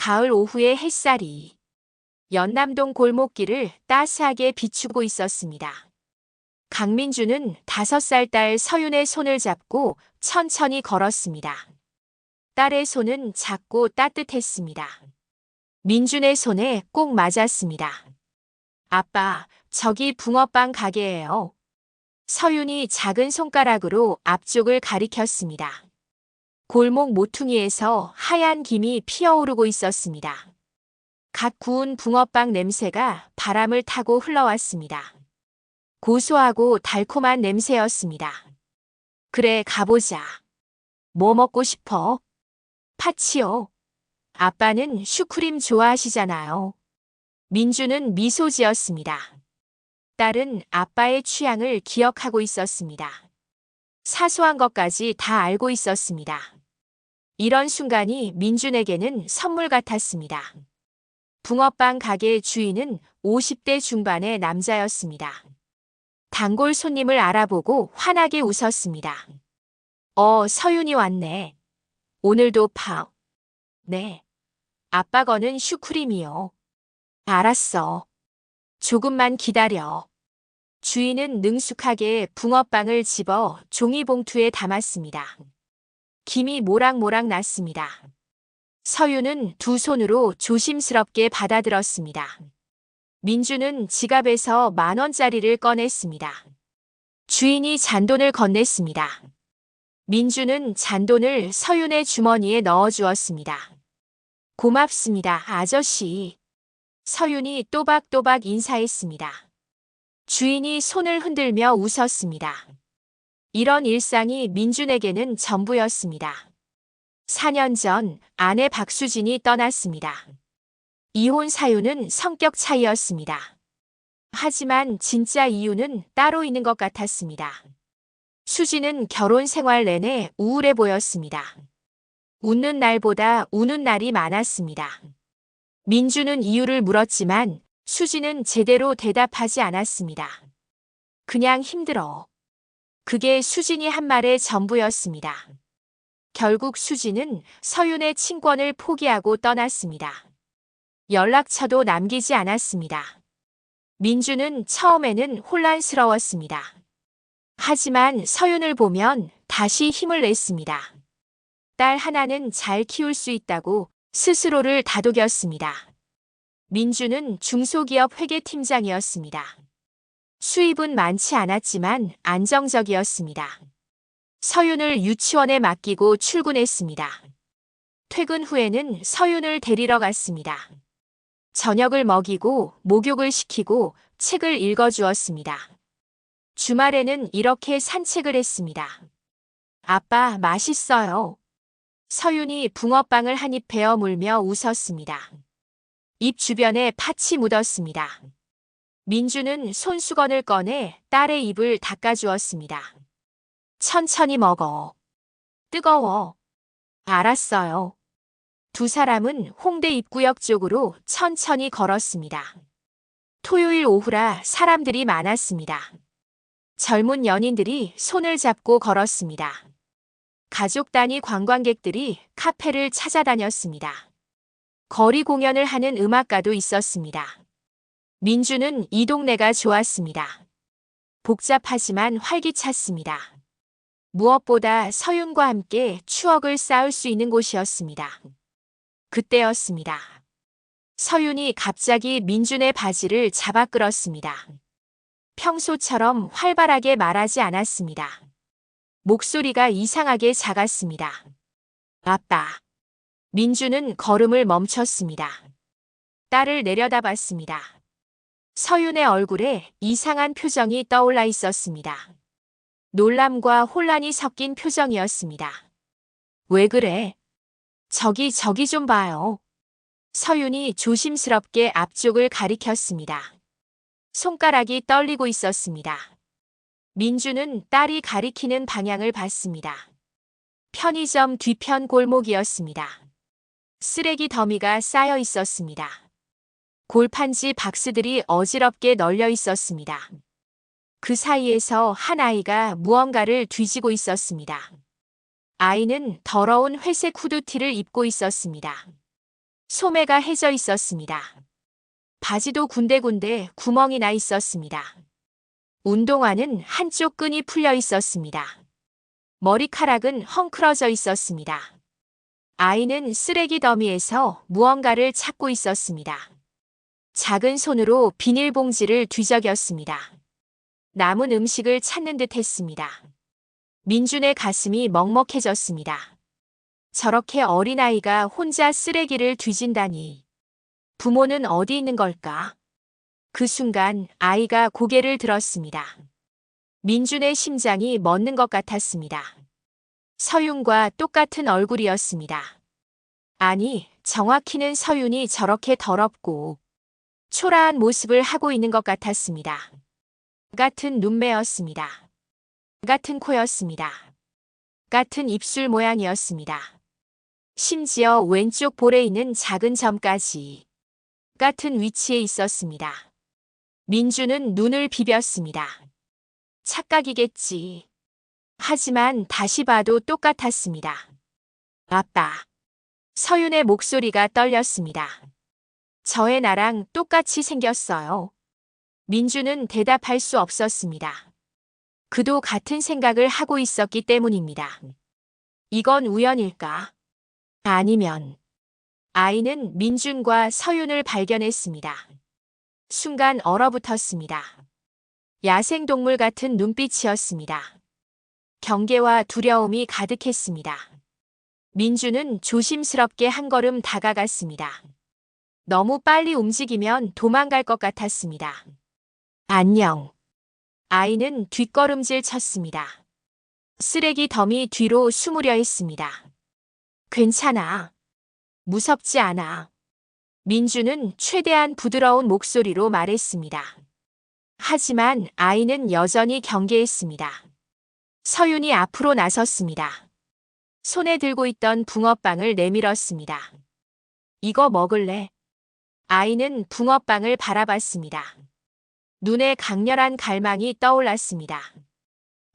가을 오후의 햇살이 연남동 골목길을 따스하게 비추고 있었습니다. 강민주는 5살 딸 서윤의 손을 잡고 천천히 걸었습니다. 딸의 손은 작고 따뜻했습니다. 민준의 손에 꼭 맞았습니다. 아빠, 저기 붕어빵 가게예요. 서윤이 작은 손가락으로 앞쪽을 가리켰습니다. 골목 모퉁이에서 하얀 김이 피어오르고 있었습니다. 갓 구운 붕어빵 냄새가 바람을 타고 흘러왔습니다. 고소하고 달콤한 냄새였습니다. 그래, 가보자. 뭐 먹고 싶어? 파치요. 아빠는 슈크림 좋아하시잖아요. 민주는 미소 지었습니다. 딸은 아빠의 취향을 기억하고 있었습니다. 사소한 것까지 다 알고 있었습니다. 이런 순간이 민준에게는 선물 같았습니다. 붕어빵 가게 주인은 50대 중반의 남자였습니다. 단골 손님을 알아보고 환하게 웃었습니다. 서윤이 왔네. 오늘도 파. 네. 아빠 거는 슈크림이요. 알았어. 조금만 기다려. 주인은 능숙하게 붕어빵을 집어 종이봉투에 담았습니다. 김이 모락모락 났습니다. 서윤은 두 손으로 조심스럽게 받아들었습니다. 민주는 지갑에서 10,000원짜리를 꺼냈습니다. 주인이 잔돈을 건넸습니다. 민주는 잔돈을 서윤의 주머니에 넣어주었습니다. 고맙습니다, 아저씨. 서윤이 또박또박 인사했습니다. 주인이 손을 흔들며 웃었습니다. 이런 일상이 민준에게는 전부였습니다. 4년 전 아내 박수진이 떠났습니다. 이혼 사유는 성격 차이였습니다. 하지만 진짜 이유는 따로 있는 것 같았습니다. 수진은 결혼 생활 내내 우울해 보였습니다. 웃는 날보다 우는 날이 많았습니다. 민주는 이유를 물었지만 수진은 제대로 대답하지 않았습니다. 그냥 힘들어. 그게 수진이 한 말의 전부였습니다. 결국 수진은 서윤의 친권을 포기하고 떠났습니다. 연락처도 남기지 않았습니다. 민주는 처음에는 혼란스러웠습니다. 하지만 서윤을 보면 다시 힘을 냈습니다. 딸 하나는 잘 키울 수 있다고 스스로를 다독였습니다. 민주는 중소기업 회계팀장이었습니다. 수입은 많지 않았지만 안정적이었습니다. 서윤을 유치원에 맡기고 출근했습니다. 퇴근 후에는 서윤을 데리러 갔습니다. 저녁을 먹이고 목욕을 시키고 책을 읽어주었습니다. 주말에는 이렇게 산책을 했습니다. 아빠, 맛있어요. 서윤이 붕어빵을 한 입 베어 물며 웃었습니다. 입 주변에 팥이 묻었습니다. 민주는 손수건을 꺼내 딸의 입을 닦아주었습니다. 천천히 먹어. 뜨거워. 알았어요. 두 사람은 홍대 입구역 쪽으로 천천히 걸었습니다. 토요일 오후라 사람들이 많았습니다. 젊은 연인들이 손을 잡고 걸었습니다. 가족 단위 관광객들이 카페를 찾아다녔습니다. 거리 공연을 하는 음악가도 있었습니다. 민주는 이 동네가 좋았습니다. 복잡하지만 활기찼습니다. 무엇보다 서윤과 함께 추억을 쌓을 수 있는 곳이었습니다. 그때였습니다. 서윤이 갑자기 민준의 바지를 잡아 끌었습니다. 평소처럼 활발하게 말하지 않았습니다. 목소리가 이상하게 작았습니다. 아빠. 민준은 걸음을 멈췄습니다. 딸을 내려다봤습니다. 서윤의 얼굴에 이상한 표정이 떠올라 있었습니다. 놀람과 혼란이 섞인 표정이었습니다. 왜 그래? 저기 좀 봐요. 서윤이 조심스럽게 앞쪽을 가리켰습니다. 손가락이 떨리고 있었습니다. 민주는 딸이 가리키는 방향을 봤습니다. 편의점 뒤편 골목이었습니다. 쓰레기 더미가 쌓여 있었습니다. 골판지 박스들이 어지럽게 널려 있었습니다. 그 사이에서 한 아이가 무언가를 뒤지고 있었습니다. 아이는 더러운 회색 후드티를 입고 있었습니다. 소매가 해져 있었습니다. 바지도 군데군데 구멍이 나 있었습니다. 운동화는 한쪽 끈이 풀려 있었습니다. 머리카락은 헝클어져 있었습니다. 아이는 쓰레기 더미에서 무언가를 찾고 있었습니다. 작은 손으로 비닐봉지를 뒤적였습니다. 남은 음식을 찾는 듯 했습니다. 민준의 가슴이 먹먹해졌습니다. 저렇게 어린아이가 혼자 쓰레기를 뒤진다니. 부모는 어디 있는 걸까? 그 순간 아이가 고개를 들었습니다. 민준의 심장이 멎는 것 같았습니다. 서윤과 똑같은 얼굴이었습니다. 아니, 정확히는 서윤이 저렇게 더럽고 초라한 모습을 하고 있는 것 같았습니다. 같은 눈매였습니다. 같은 코였습니다. 같은 입술 모양이었습니다. 심지어 왼쪽 볼에 있는 작은 점까지 같은 위치에 있었습니다. 민주는 눈을 비볐습니다. 착각이겠지. 하지만 다시 봐도 똑같았습니다. 아빠. 서윤의 목소리가 떨렸습니다. 저의 나랑 똑같이 생겼어요. 민주는 대답할 수 없었습니다. 그도 같은 생각을 하고 있었기 때문입니다. 이건 우연일까? 아니면 아이는 민준과 서윤을 발견했습니다. 순간 얼어붙었습니다. 야생동물 같은 눈빛이었습니다. 경계와 두려움이 가득했습니다. 민준은 조심스럽게 한 걸음 다가갔습니다. 너무 빨리 움직이면 도망갈 것 같았습니다. 안녕. 아이는 뒷걸음질 쳤습니다. 쓰레기 더미 뒤로 숨으려 했습니다. 괜찮아. 무섭지 않아. 민주는 최대한 부드러운 목소리로 말했습니다. 하지만 아이는 여전히 경계했습니다. 서윤이 앞으로 나섰습니다. 손에 들고 있던 붕어빵을 내밀었습니다. 이거 먹을래? 아이는 붕어빵을 바라봤습니다. 눈에 강렬한 갈망이 떠올랐습니다.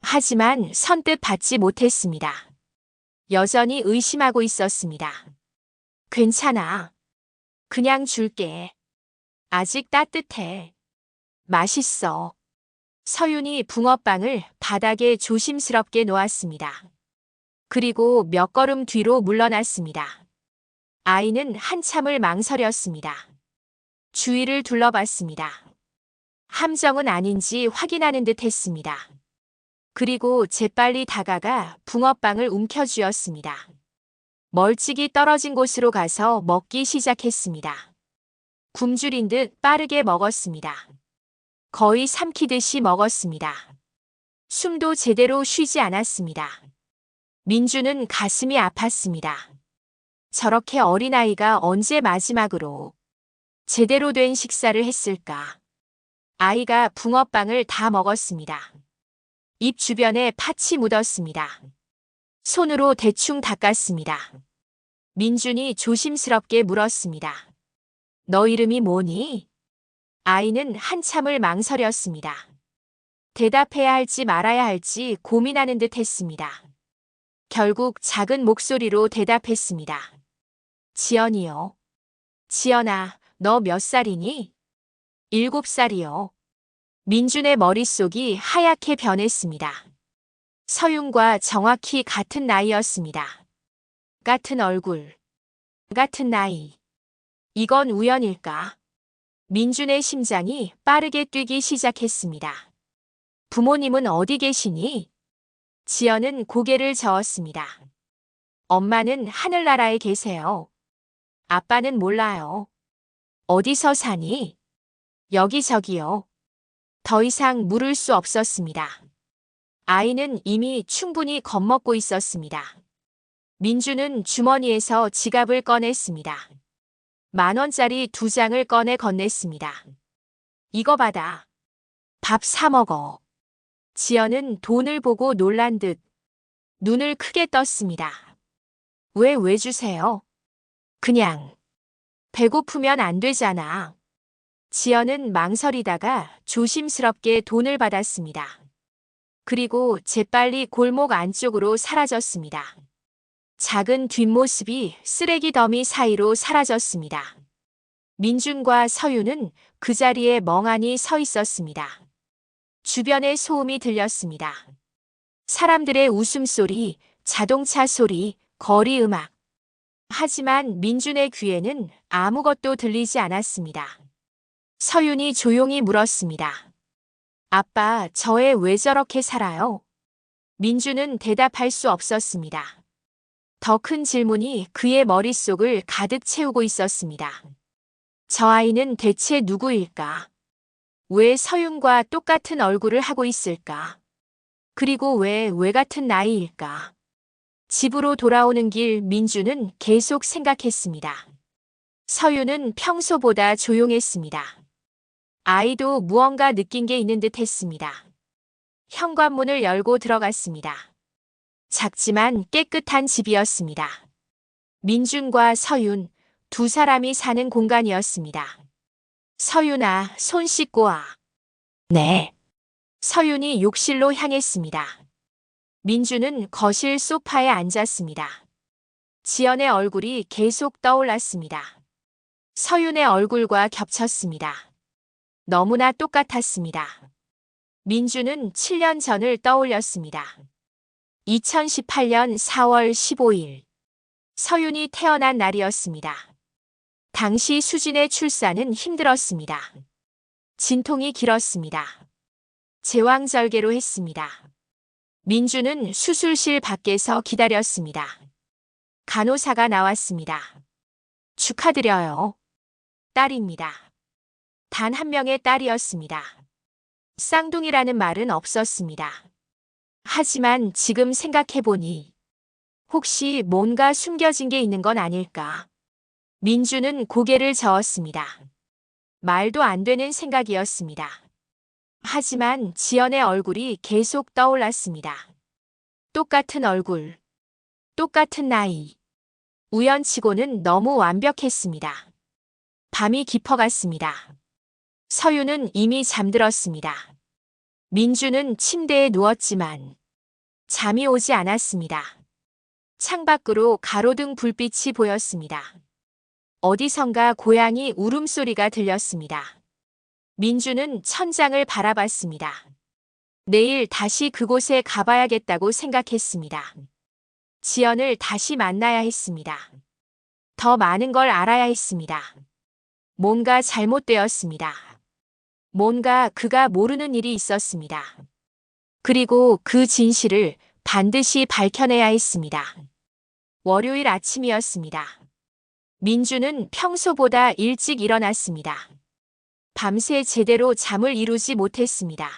하지만 선뜻 받지 못했습니다. 여전히 의심하고 있었습니다. 괜찮아. 그냥 줄게. 아직 따뜻해. 맛있어. 서윤이 붕어빵을 바닥에 조심스럽게 놓았습니다. 그리고 몇 걸음 뒤로 물러났습니다. 아이는 한참을 망설였습니다. 주위를 둘러봤습니다. 함정은 아닌지 확인하는 듯 했습니다. 그리고 재빨리 다가가 붕어빵을 움켜쥐었습니다. 멀찍이 떨어진 곳으로 가서 먹기 시작했습니다. 굶주린 듯 빠르게 먹었습니다. 거의 삼키듯이 먹었습니다. 숨도 제대로 쉬지 않았습니다. 민주는 가슴이 아팠습니다. 저렇게 어린아이가 언제 마지막으로 제대로 된 식사를 했을까? 아이가 붕어빵을 다 먹었습니다. 입 주변에 팥이 묻었습니다. 손으로 대충 닦았습니다. 민준이 조심스럽게 물었습니다. 너 이름이 뭐니? 아이는 한참을 망설였습니다. 대답해야 할지 말아야 할지 고민하는 듯 했습니다. 결국 작은 목소리로 대답했습니다. 지연이요. 지연아, 너 몇 살이니? 7살이요. 민준의 머릿속이 하얗게 변했습니다. 서윤과 정확히 같은 나이였습니다. 같은 얼굴, 같은 나이. 이건 우연일까? 민준의 심장이 빠르게 뛰기 시작했습니다. 부모님은 어디 계시니? 지연은 고개를 저었습니다. 엄마는 하늘나라에 계세요. 아빠는 몰라요. 어디서 사니? 여기저기요. 더 이상 물을 수 없었습니다. 아이는 이미 충분히 겁먹고 있었습니다. 민주는 주머니에서 지갑을 꺼냈습니다. 10,000원짜리 2장을 꺼내 건넸습니다. 이거 받아. 밥 사 먹어. 지연은 돈을 보고 놀란 듯 눈을 크게 떴습니다. 왜 주세요? 그냥. 배고프면 안 되잖아. 지연은 망설이다가 조심스럽게 돈을 받았습니다. 그리고 재빨리 골목 안쪽으로 사라졌습니다. 작은 뒷모습이 쓰레기 더미 사이로 사라졌습니다. 민준과 서윤은 그 자리에 멍하니 서 있었습니다. 주변에 소음이 들렸습니다. 사람들의 웃음소리, 자동차 소리, 거리 음악. 하지만 민준의 귀에는 아무것도 들리지 않았습니다. 서윤이 조용히 물었습니다. 아빠, 저 애 왜 저렇게 살아요? 민준은 대답할 수 없었습니다. 더 큰 질문이 그의 머릿속을 가득 채우고 있었습니다. 저 아이는 대체 누구일까? 왜 서윤과 똑같은 얼굴을 하고 있을까? 그리고 왜 같은 나이일까? 집으로 돌아오는 길 민주는 계속 생각했습니다. 서윤은 평소보다 조용했습니다. 아이도 무언가 느낀 게 있는 듯 했습니다. 현관문을 열고 들어갔습니다. 작지만 깨끗한 집이었습니다. 민준과 서윤, 두 사람이 사는 공간이었습니다. 서윤아, 손 씻고 와. 네. 서윤이 욕실로 향했습니다. 민준은 거실 소파에 앉았습니다. 지연의 얼굴이 계속 떠올랐습니다. 서윤의 얼굴과 겹쳤습니다. 너무나 똑같았습니다. 민준은 7년 전을 떠올렸습니다. 2018년 4월 15일. 서윤이 태어난 날이었습니다. 당시 수진의 출산은 힘들었습니다. 진통이 길었습니다. 제왕절개로 했습니다. 민주는 수술실 밖에서 기다렸습니다. 간호사가 나왔습니다. 축하드려요. 딸입니다. 단 한 명의 딸이었습니다. 쌍둥이라는 말은 없었습니다. 하지만 지금 생각해보니 혹시 뭔가 숨겨진 게 있는 건 아닐까? 민주는 고개를 저었습니다. 말도 안 되는 생각이었습니다. 하지만 지연의 얼굴이 계속 떠올랐습니다. 똑같은 얼굴, 똑같은 나이. 우연치고는 너무 완벽했습니다. 밤이 깊어갔습니다. 서윤은 이미 잠들었습니다. 민주는 침대에 누웠지만 잠이 오지 않았습니다. 창밖으로 가로등 불빛이 보였습니다. 어디선가 고양이 울음소리가 들렸습니다. 민주는 천장을 바라봤습니다. 내일 다시 그곳에 가봐야겠다고 생각했습니다. 지연을 다시 만나야 했습니다. 더 많은 걸 알아야 했습니다. 뭔가 잘못되었습니다. 뭔가 그가 모르는 일이 있었습니다. 그리고 그 진실을 반드시 밝혀내야 했습니다. 월요일 아침이었습니다. 민주는 평소보다 일찍 일어났습니다. 밤새 제대로 잠을 이루지 못했습니다.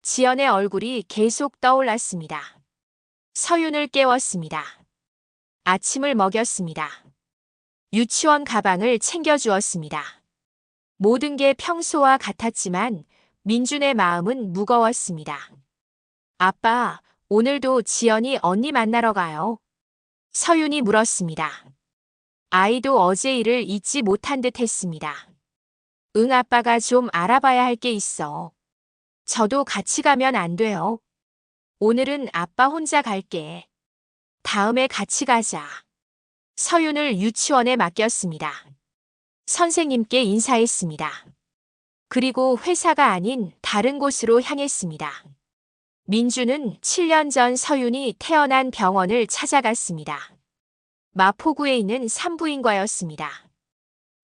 지연의 얼굴이 계속 떠올랐습니다. 서윤을 깨웠습니다. 아침을 먹였습니다. 유치원 가방을 챙겨주었습니다. 모든 게 평소와 같았지만 민준의 마음은 무거웠습니다. 아빠, 오늘도 지연이 언니 만나러 가요? 서윤이 물었습니다. 아이도 어제 일을 잊지 못한 듯 했습니다. 응, 아빠가 좀 알아봐야 할 게 있어. 저도 같이 가면 안 돼요? 오늘은 아빠 혼자 갈게. 다음에 같이 가자. 서윤을 유치원에 맡겼습니다. 선생님께 인사했습니다. 그리고 회사가 아닌 다른 곳으로 향했습니다. 민주는 7년 전 서윤이 태어난 병원을 찾아갔습니다. 마포구에 있는 산부인과였습니다.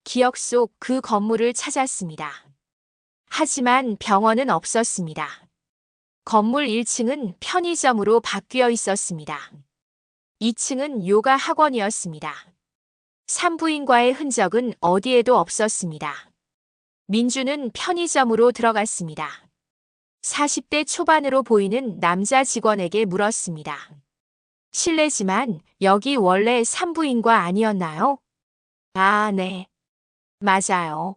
기억 속 그 건물을 찾았습니다. 하지만 병원은 없었습니다. 건물 1층은 편의점으로 바뀌어 있었습니다. 2층은 요가 학원이었습니다. 산부인과의 흔적은 어디에도 없었습니다. 민주는 편의점으로 들어갔습니다. 40대 초반으로 보이는 남자 직원에게 물었습니다. 실례지만 여기 원래 산부인과 아니었나요? 아, 네. 맞아요.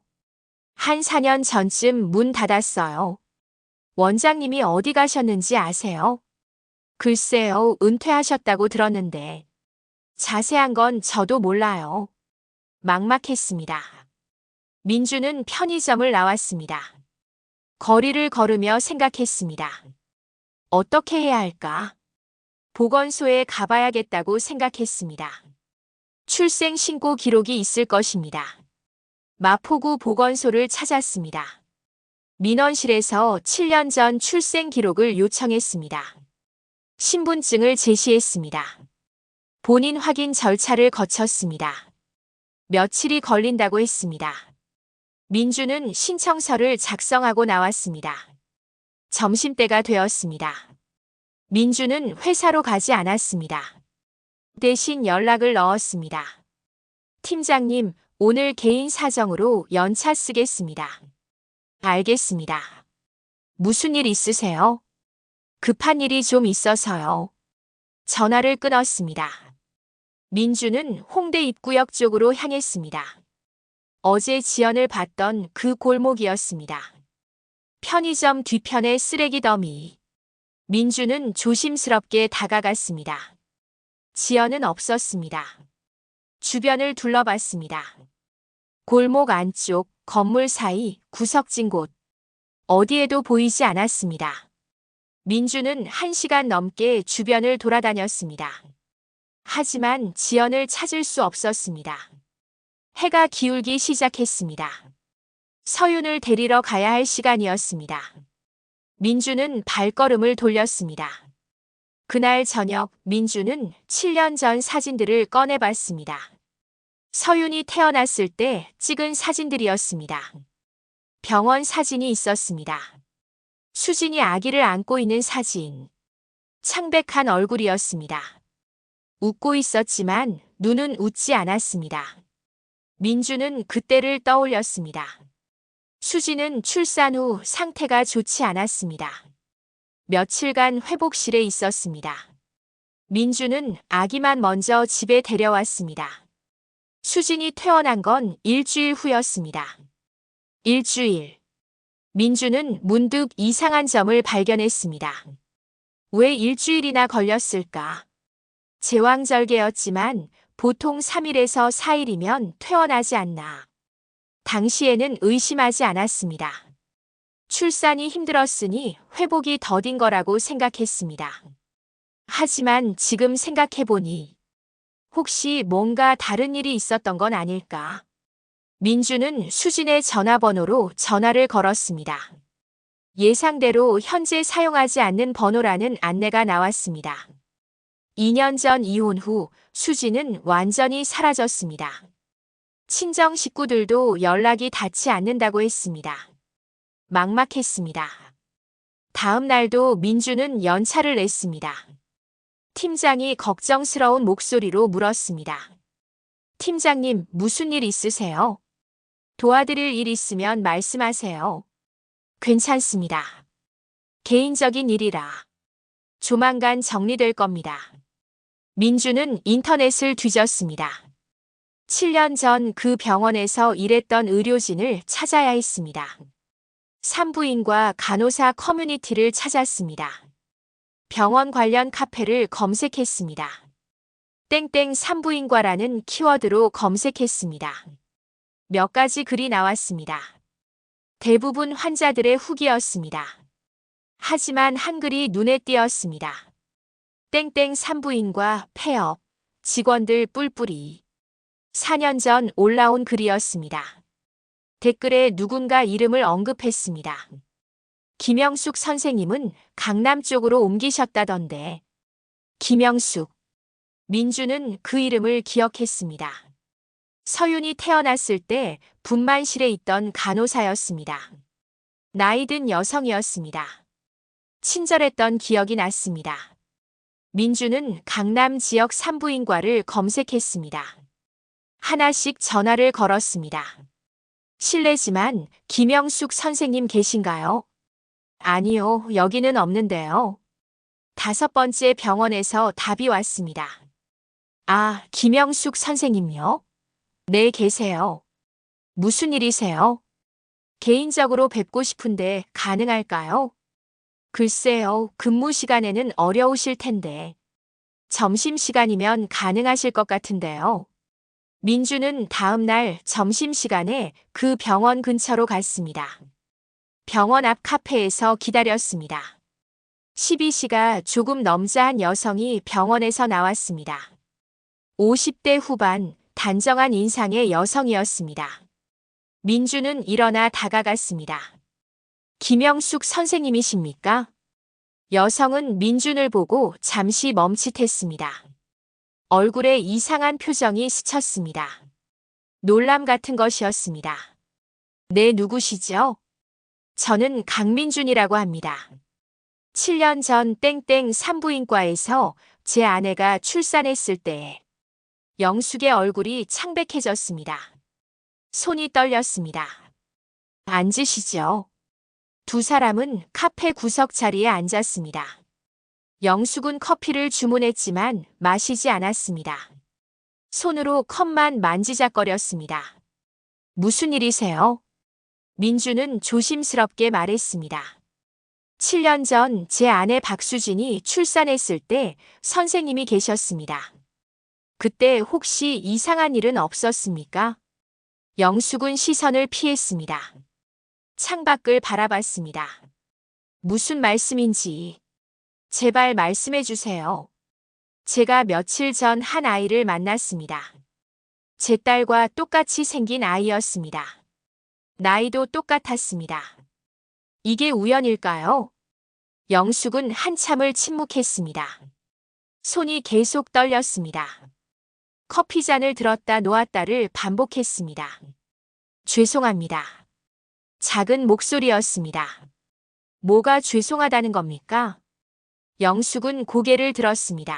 한 4년 전쯤 문 닫았어요. 원장님이 어디 가셨는지 아세요? 글쎄요, 은퇴하셨다고 들었는데. 자세한 건 저도 몰라요. 막막했습니다. 민주는 편의점을 나왔습니다. 거리를 걸으며 생각했습니다. 어떻게 해야 할까? 보건소에 가봐야겠다고 생각했습니다. 출생 신고 기록이 있을 것입니다. 마포구 보건소를 찾았습니다. 민원실에서 7년 전 출생 기록을 요청했습니다. 신분증을 제시했습니다. 본인 확인 절차를 거쳤습니다. 며칠이 걸린다고 했습니다. 민주는 신청서를 작성하고 나왔습니다. 점심때가 되었습니다. 민주는 회사로 가지 않았습니다. 대신 연락을 넣었습니다. 팀장님, 오늘 개인 사정으로 연차 쓰겠습니다. 알겠습니다. 무슨 일 있으세요? 급한 일이 좀 있어서요. 전화를 끊었습니다. 민주는 홍대 입구역 쪽으로 향했습니다. 어제 지연을 봤던 그 골목이었습니다. 편의점 뒤편의 쓰레기 더미. 민주는 조심스럽게 다가갔습니다. 지연은 없었습니다. 주변을 둘러봤습니다. 골목 안쪽, 건물 사이, 구석진 곳. 어디에도 보이지 않았습니다. 민주는 1시간 넘게 주변을 돌아다녔습니다. 하지만 지연을 찾을 수 없었습니다. 해가 기울기 시작했습니다. 서윤을 데리러 가야 할 시간이었습니다. 민주는 발걸음을 돌렸습니다. 그날 저녁 민주는 7년 전 사진들을 꺼내봤습니다. 서윤이 태어났을 때 찍은 사진들이었습니다. 병원 사진이 있었습니다. 수진이 아기를 안고 있는 사진. 창백한 얼굴이었습니다. 웃고 있었지만 눈은 웃지 않았습니다. 민주는 그때를 떠올렸습니다. 수진은 출산 후 상태가 좋지 않았습니다. 며칠간 회복실에 있었습니다. 민주는 아기만 먼저 집에 데려왔습니다. 수진이 퇴원한 건 일주일 후였습니다. 일주일. 민주는 문득 이상한 점을 발견했습니다. 왜 일주일이나 걸렸을까? 제왕절개였지만 보통 3일에서 4일이면 퇴원하지 않나. 당시에는 의심하지 않았습니다. 출산이 힘들었으니 회복이 더딘 거라고 생각했습니다. 하지만 지금 생각해보니 혹시 뭔가 다른 일이 있었던 건 아닐까? 민주는 수진의 전화번호로 전화를 걸었습니다. 예상대로 현재 사용하지 않는 번호라는 안내가 나왔습니다. 2년 전 이혼 후 수진은 완전히 사라졌습니다. 친정 식구들도 연락이 닿지 않는다고 했습니다. 막막했습니다. 다음 날도 민주는 연차를 냈습니다. 팀장이 걱정스러운 목소리로 물었습니다. 팀장님, 무슨 일 있으세요? 도와드릴 일 있으면 말씀하세요. 괜찮습니다. 개인적인 일이라. 조만간 정리될 겁니다. 민주는 인터넷을 뒤졌습니다. 7년 전 그 병원에서 일했던 의료진을 찾아야 했습니다. 산부인과 간호사 커뮤니티를 찾았습니다. 병원 관련 카페를 검색했습니다. 땡땡 산부인과라는 키워드로 검색했습니다. 몇 가지 글이 나왔습니다. 대부분 환자들의 후기였습니다. 하지만 한글이 눈에 띄었습니다. 땡땡 산부인과 폐업, 직원들 뿔뿔이. 4년 전 올라온 글이었습니다. 댓글에 누군가 이름을 언급했습니다. 김영숙 선생님은 강남 쪽으로 옮기셨다던데. 김영숙. 민주는 그 이름을 기억했습니다. 서윤이 태어났을 때 분만실에 있던 간호사였습니다. 나이 든 여성이었습니다. 친절했던 기억이 났습니다. 민주는 강남 지역 산부인과를 검색했습니다. 하나씩 전화를 걸었습니다. 실례지만 김영숙 선생님 계신가요? 아니요, 여기는 없는데요. 5번째 병원에서 답이 왔습니다. 아, 김영숙 선생님요? 네, 계세요. 무슨 일이세요? 개인적으로 뵙고 싶은데 가능할까요? 글쎄요, 근무 시간에는 어려우실 텐데. 점심시간이면 가능하실 것 같은데요. 민주는 다음 날 점심시간에 그 병원 근처로 갔습니다. 병원 앞 카페에서 기다렸습니다. 12시가 조금 넘자 한 여성이 병원에서 나왔습니다. 50대 후반, 단정한 인상의 여성이었습니다. 민주는 일어나 다가갔습니다. 김영숙 선생님이십니까? 여성은 민준을 보고 잠시 멈칫했습니다. 얼굴에 이상한 표정이 스쳤습니다. 놀람 같은 것이었습니다. 네, 누구시죠? 저는 강민준이라고 합니다. 7년 전 땡땡 산부인과에서 제 아내가 출산했을 때 영숙의 얼굴이 창백해졌습니다. 손이 떨렸습니다. 앉으시죠. 두 사람은 카페 구석 자리에 앉았습니다. 영숙은 커피를 주문했지만 마시지 않았습니다. 손으로 컵만 만지작거렸습니다. 무슨 일이세요? 민주는 조심스럽게 말했습니다. 7년 전 제 아내 박수진이 출산했을 때 선생님이 계셨습니다. 그때 혹시 이상한 일은 없었습니까? 영숙은 시선을 피했습니다. 창밖을 바라봤습니다. 무슨 말씀인지 제발 말씀해 주세요. 제가 며칠 전 한 아이를 만났습니다. 제 딸과 똑같이 생긴 아이였습니다. 나이도 똑같았습니다. 이게 우연일까요? 영숙은 한참을 침묵했습니다. 손이 계속 떨렸습니다. 커피잔을 들었다 놓았다를 반복했습니다. 죄송합니다. 작은 목소리였습니다. 뭐가 죄송하다는 겁니까? 영숙은 고개를 들었습니다.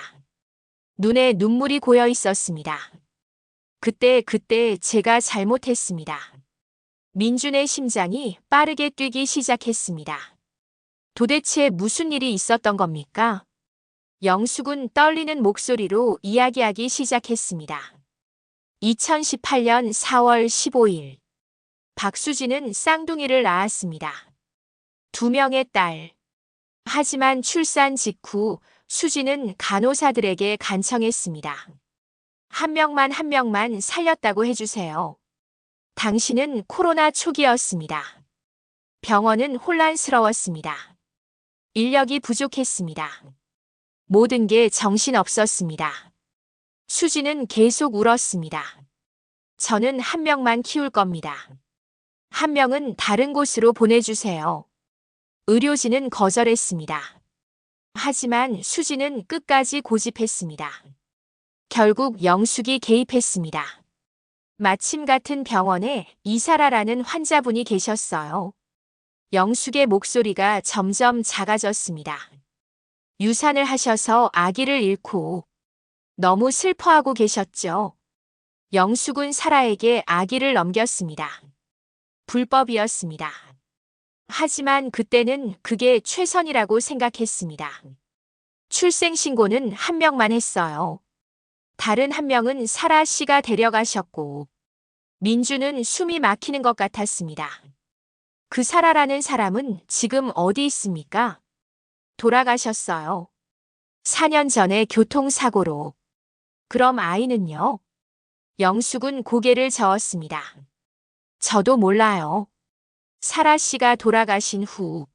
눈에 눈물이 고여 있었습니다. 그때 제가 잘못했습니다. 민준의 심장이 빠르게 뛰기 시작했습니다. 도대체 무슨 일이 있었던 겁니까? 영숙은 떨리는 목소리로 이야기하기 시작했습니다. 2018년 4월 15일. 박수진은 쌍둥이를 낳았습니다. 2명의 딸. 하지만 출산 직후 수진은 간호사들에게 간청했습니다. 한 명만 살렸다고 해주세요. 당신은 코로나 초기였습니다. 병원은 혼란스러웠습니다. 인력이 부족했습니다. 모든 게 정신없었습니다. 수진은 계속 울었습니다. 저는 한 명만 키울 겁니다. 한 명은 다른 곳으로 보내주세요. 의료진은 거절했습니다. 하지만 수진은 끝까지 고집했습니다. 결국 영숙이 개입했습니다. 마침 같은 병원에 이사라라는 환자분이 계셨어요. 영숙의 목소리가 점점 작아졌습니다. 유산을 하셔서 아기를 잃고 너무 슬퍼하고 계셨죠. 영숙은 사라에게 아기를 넘겼습니다. 불법이었습니다. 하지만 그때는 그게 최선이라고 생각했습니다. 출생신고는 한 명만 했어요. 다른 한 명은 사라 씨가 데려가셨고, 민주는 숨이 막히는 것 같았습니다. 그 사라라는 사람은 지금 어디 있습니까? 돌아가셨어요. 4년 전에 교통사고로. 그럼 아이는요? 영숙은 고개를 저었습니다. 저도 몰라요. 사라 씨가 돌아가신 후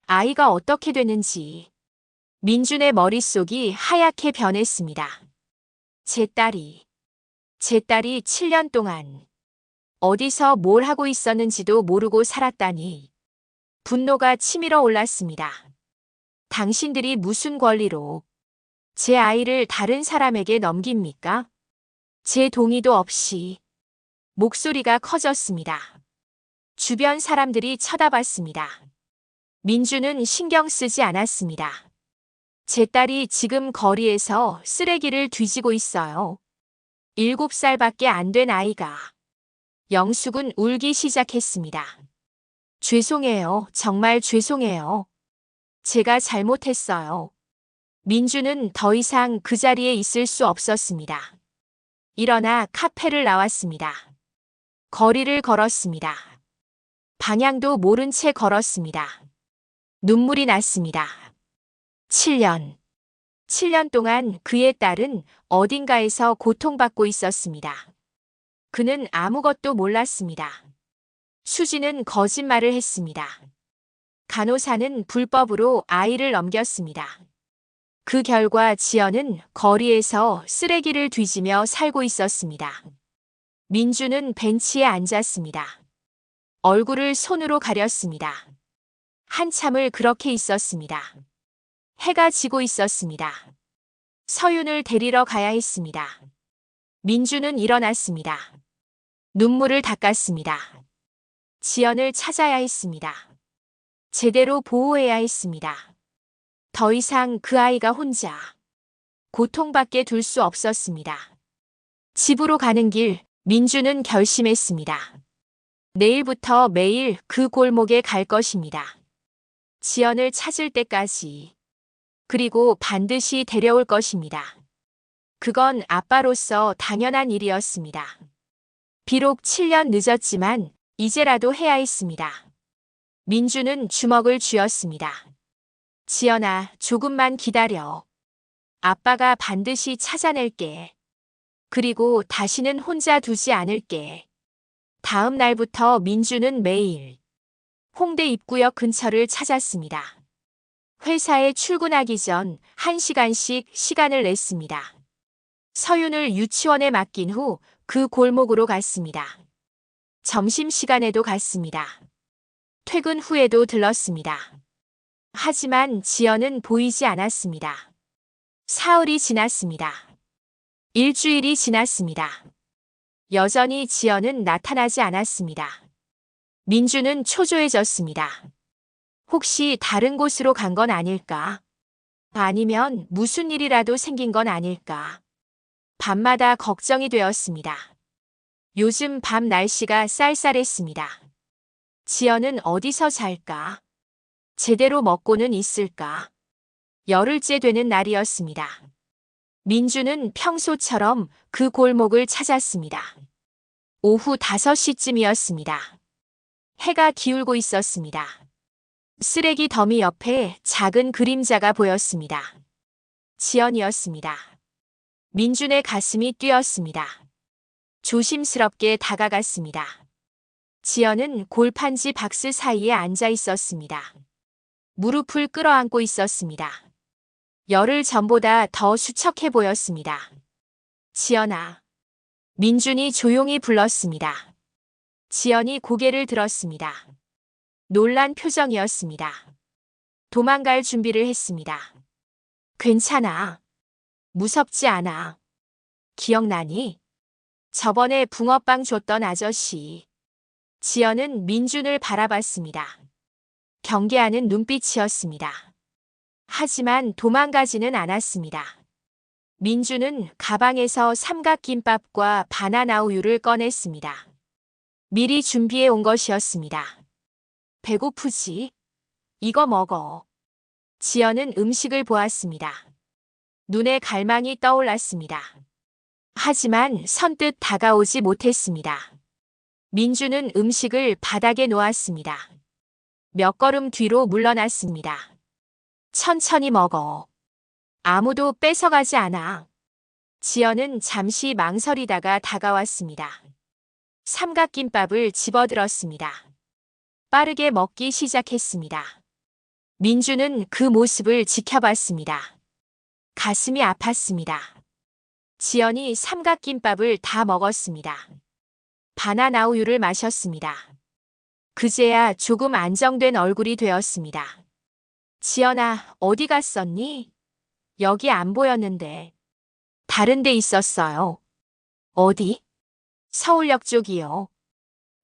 아이가 어떻게 되는지. 민준의 머릿속이 하얗게 변했습니다. 제 딸이 7년 동안 어디서 뭘 하고 있었는지도 모르고 살았다니. 분노가 치밀어 올랐습니다. 당신들이 무슨 권리로 제 아이를 다른 사람에게 넘깁니까? 제 동의도 없이. 목소리가 커졌습니다. 주변 사람들이 쳐다봤습니다. 민주는 신경 쓰지 않았습니다. 제 딸이 지금 거리에서 쓰레기를 뒤지고 있어요. 7살밖에 안 된 아이가. 영숙은 울기 시작했습니다. 죄송해요. 정말 죄송해요. 제가 잘못했어요. 민주는 더 이상 그 자리에 있을 수 없었습니다. 일어나 카페를 나왔습니다. 거리를 걸었습니다. 방향도 모른 채 걸었습니다. 눈물이 났습니다. 7년 동안 그의 딸은 어딘가에서 고통받고 있었습니다. 그는 아무것도 몰랐습니다. 수지는 거짓말을 했습니다. 간호사는 불법으로 아이를 넘겼습니다. 그 결과 지연은 거리에서 쓰레기를 뒤지며 살고 있었습니다. 민주는 벤치에 앉았습니다. 얼굴을 손으로 가렸습니다. 한참을 그렇게 있었습니다. 해가 지고 있었습니다. 서윤을 데리러 가야 했습니다. 민주는 일어났습니다. 눈물을 닦았습니다. 지연을 찾아야 했습니다. 제대로 보호해야 했습니다. 더 이상 그 아이가 혼자 고통받게 둘 수 없었습니다. 집으로 가는 길, 민주는 결심했습니다. 내일부터 매일 그 골목에 갈 것입니다. 지연을 찾을 때까지. 그리고 반드시 데려올 것입니다. 그건 아빠로서 당연한 일이었습니다. 비록 7년 늦었지만 이제라도 해야 했습니다. 민주는 주먹을 쥐었습니다. 지연아, 조금만 기다려. 아빠가 반드시 찾아낼게. 그리고 다시는 혼자 두지 않을게. 다음 날부터 민주는 매일 홍대 입구역 근처를 찾았습니다. 회사에 출근하기 전 1시간씩 시간을 냈습니다. 서윤을 유치원에 맡긴 후 그 골목으로 갔습니다. 점심시간에도 갔습니다. 퇴근 후에도 들렀습니다. 하지만 지연은 보이지 않았습니다. 사흘이 지났습니다. 일주일이 지났습니다. 여전히 지연은 나타나지 않았습니다. 민주는 초조해졌습니다. 혹시 다른 곳으로 간 건 아닐까? 아니면 무슨 일이라도 생긴 건 아닐까? 밤마다 걱정이 되었습니다. 요즘 밤 날씨가 쌀쌀했습니다. 지연은 어디서 잘까? 제대로 먹고는 있을까? 열흘째 되는 날이었습니다. 민주는 평소처럼 그 골목을 찾았습니다. 오후 5시쯤이었습니다. 해가 기울고 있었습니다. 쓰레기 더미 옆에 작은 그림자가 보였습니다. 지연이었습니다. 민준의 가슴이 뛰었습니다. 조심스럽게 다가갔습니다. 지연은 골판지 박스 사이에 앉아 있었습니다. 무릎을 끌어안고 있었습니다. 열흘 전보다 더 수척해 보였습니다. 지연아. 민준이 조용히 불렀습니다. 지연이 고개를 들었습니다. 놀란 표정이었습니다. 도망갈 준비를 했습니다. 괜찮아. 무섭지 않아. 기억나니? 저번에 붕어빵 줬던 아저씨. 지연은 민준을 바라봤습니다. 경계하는 눈빛이었습니다. 하지만 도망가지는 않았습니다. 민준은 가방에서 삼각김밥과 바나나 우유를 꺼냈습니다. 미리 준비해 온 것이었습니다. 배고프지? 이거 먹어. 지연은 음식을 보았습니다. 눈에 갈망이 떠올랐습니다. 하지만 선뜻 다가오지 못했습니다. 민주는 음식을 바닥에 놓았습니다. 몇 걸음 뒤로 물러났습니다. 천천히 먹어. 아무도 뺏어가지 않아. 지연은 잠시 망설이다가 다가왔습니다. 삼각김밥을 집어들었습니다. 빠르게 먹기 시작했습니다. 민주는 그 모습을 지켜봤습니다. 가슴이 아팠습니다. 지연이 삼각김밥을 다 먹었습니다. 바나나 우유를 마셨습니다. 그제야 조금 안정된 얼굴이 되었습니다. 지연아, 어디 갔었니? 여기 안 보였는데. 다른 데 있었어요. 어디? 서울역 쪽이요.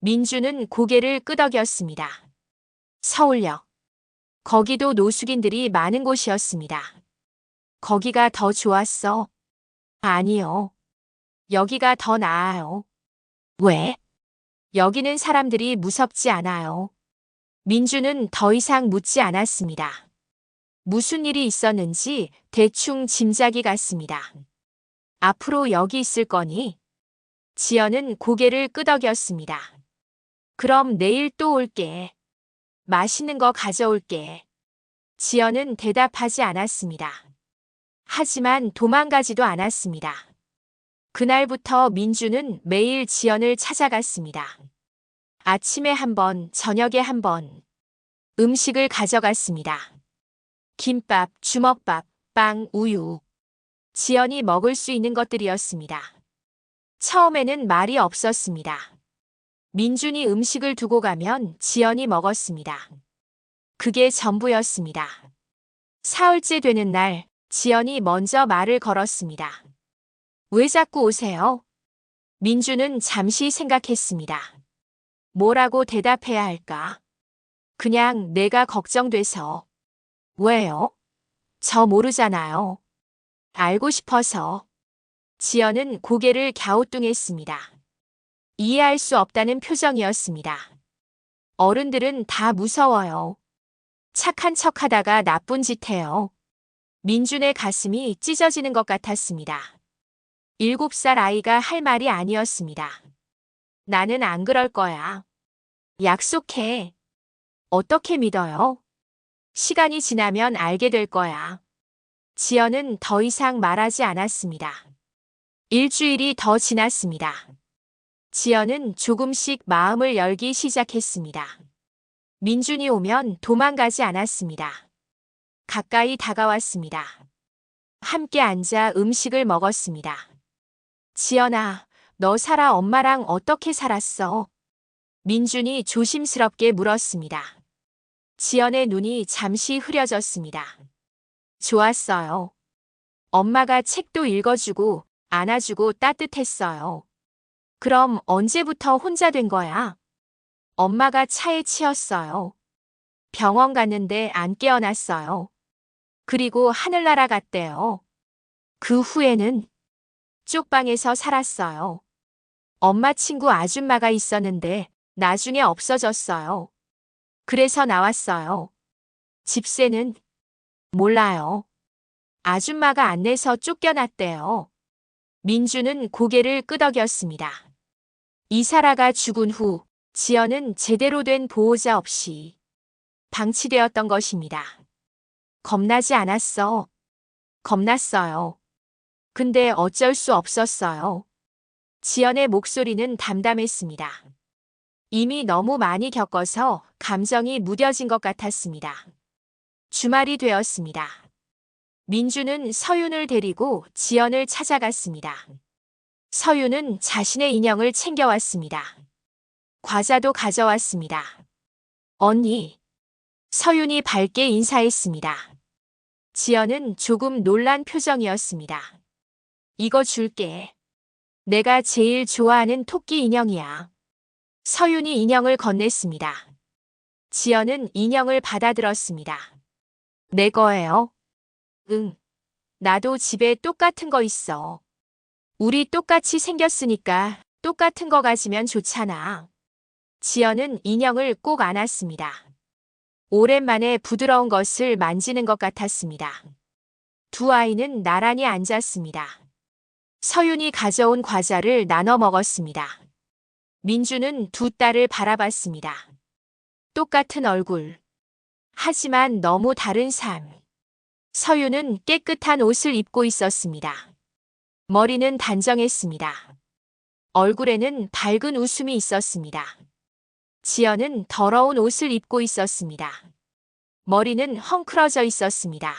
민주는 고개를 끄덕였습니다. 서울역. 거기도 노숙인들이 많은 곳이었습니다. 거기가 더 좋았어? 아니요. 여기가 더 나아요. 왜? 여기는 사람들이 무섭지 않아요. 민주는 더 이상 묻지 않았습니다. 무슨 일이 있었는지 대충 짐작이 갔습니다. 앞으로 여기 있을 거니? 지연은 고개를 끄덕였습니다. 그럼 내일 또 올게. 맛있는 거 가져올게. 지연은 대답하지 않았습니다. 하지만 도망가지도 않았습니다. 그날부터 민주는 매일 지연을 찾아갔습니다. 아침에 한 번, 저녁에 한 번. 음식을 가져갔습니다. 김밥, 주먹밥, 빵, 우유. 지연이 먹을 수 있는 것들이었습니다. 처음에는 말이 없었습니다. 민준이 음식을 두고 가면 지연이 먹었습니다. 그게 전부였습니다. 사흘째 되는 날, 지연이 먼저 말을 걸었습니다. 왜 자꾸 오세요? 민주는 잠시 생각했습니다. 뭐라고 대답해야 할까? 그냥 내가 걱정돼서. 왜요? 저 모르잖아요. 알고 싶어서. 지연은 고개를 갸우뚱했습니다. 이해할 수 없다는 표정이었습니다. 어른들은 다 무서워요. 착한 척 하다가 나쁜 짓 해요. 민준의 가슴이 찢어지는 것 같았습니다. 7살 아이가 할 말이 아니었습니다. 나는 안 그럴 거야. 약속해. 어떻게 믿어요? 시간이 지나면 알게 될 거야. 지연은 더 이상 말하지 않았습니다. 일주일이 더 지났습니다. 지연은 조금씩 마음을 열기 시작했습니다. 민준이 오면 도망가지 않았습니다. 가까이 다가왔습니다. 함께 앉아 음식을 먹었습니다. 지연아, 너 살아 엄마랑 어떻게 살았어? 민준이 조심스럽게 물었습니다. 지연의 눈이 잠시 흐려졌습니다. 좋았어요. 엄마가 책도 읽어주고 안아주고 따뜻했어요. 그럼 언제부터 혼자 된 거야? 엄마가 차에 치였어요. 병원 갔는데 안 깨어났어요. 그리고 하늘나라 갔대요. 그 후에는 쪽방에서 살았어요. 엄마 친구 아줌마가 있었는데 나중에 없어졌어요. 그래서 나왔어요. 집세는 몰라요. 아줌마가 안 내서 쫓겨났대요. 민주는 고개를 끄덕였습니다. 이사라가 죽은 후 지연은 제대로 된 보호자 없이 방치되었던 것입니다. 겁나지 않았어. 겁났어요. 근데 어쩔 수 없었어요. 지연의 목소리는 담담했습니다. 이미 너무 많이 겪어서 감정이 무뎌진 것 같았습니다. 주말이 되었습니다. 민주는 서윤을 데리고 지연을 찾아갔습니다. 서윤은 자신의 인형을 챙겨왔습니다. 과자도 가져왔습니다. 언니. 서윤이 밝게 인사했습니다. 지연은 조금 놀란 표정이었습니다. 이거 줄게. 내가 제일 좋아하는 토끼 인형이야. 서윤이 인형을 건넸습니다. 지연은 인형을 받아들었습니다. 내 거예요? 응. 나도 집에 똑같은 거 있어. 우리 똑같이 생겼으니까 똑같은 거 가지면 좋잖아. 지연은 인형을 꼭 안았습니다. 오랜만에 부드러운 것을 만지는 것 같았습니다. 두 아이는 나란히 앉았습니다. 서윤이 가져온 과자를 나눠 먹었습니다. 민주는 두 딸을 바라봤습니다. 똑같은 얼굴. 하지만 너무 다른 삶. 서윤은 깨끗한 옷을 입고 있었습니다. 머리는 단정했습니다. 얼굴에는 밝은 웃음이 있었습니다. 지연은 더러운 옷을 입고 있었습니다. 머리는 헝클어져 있었습니다.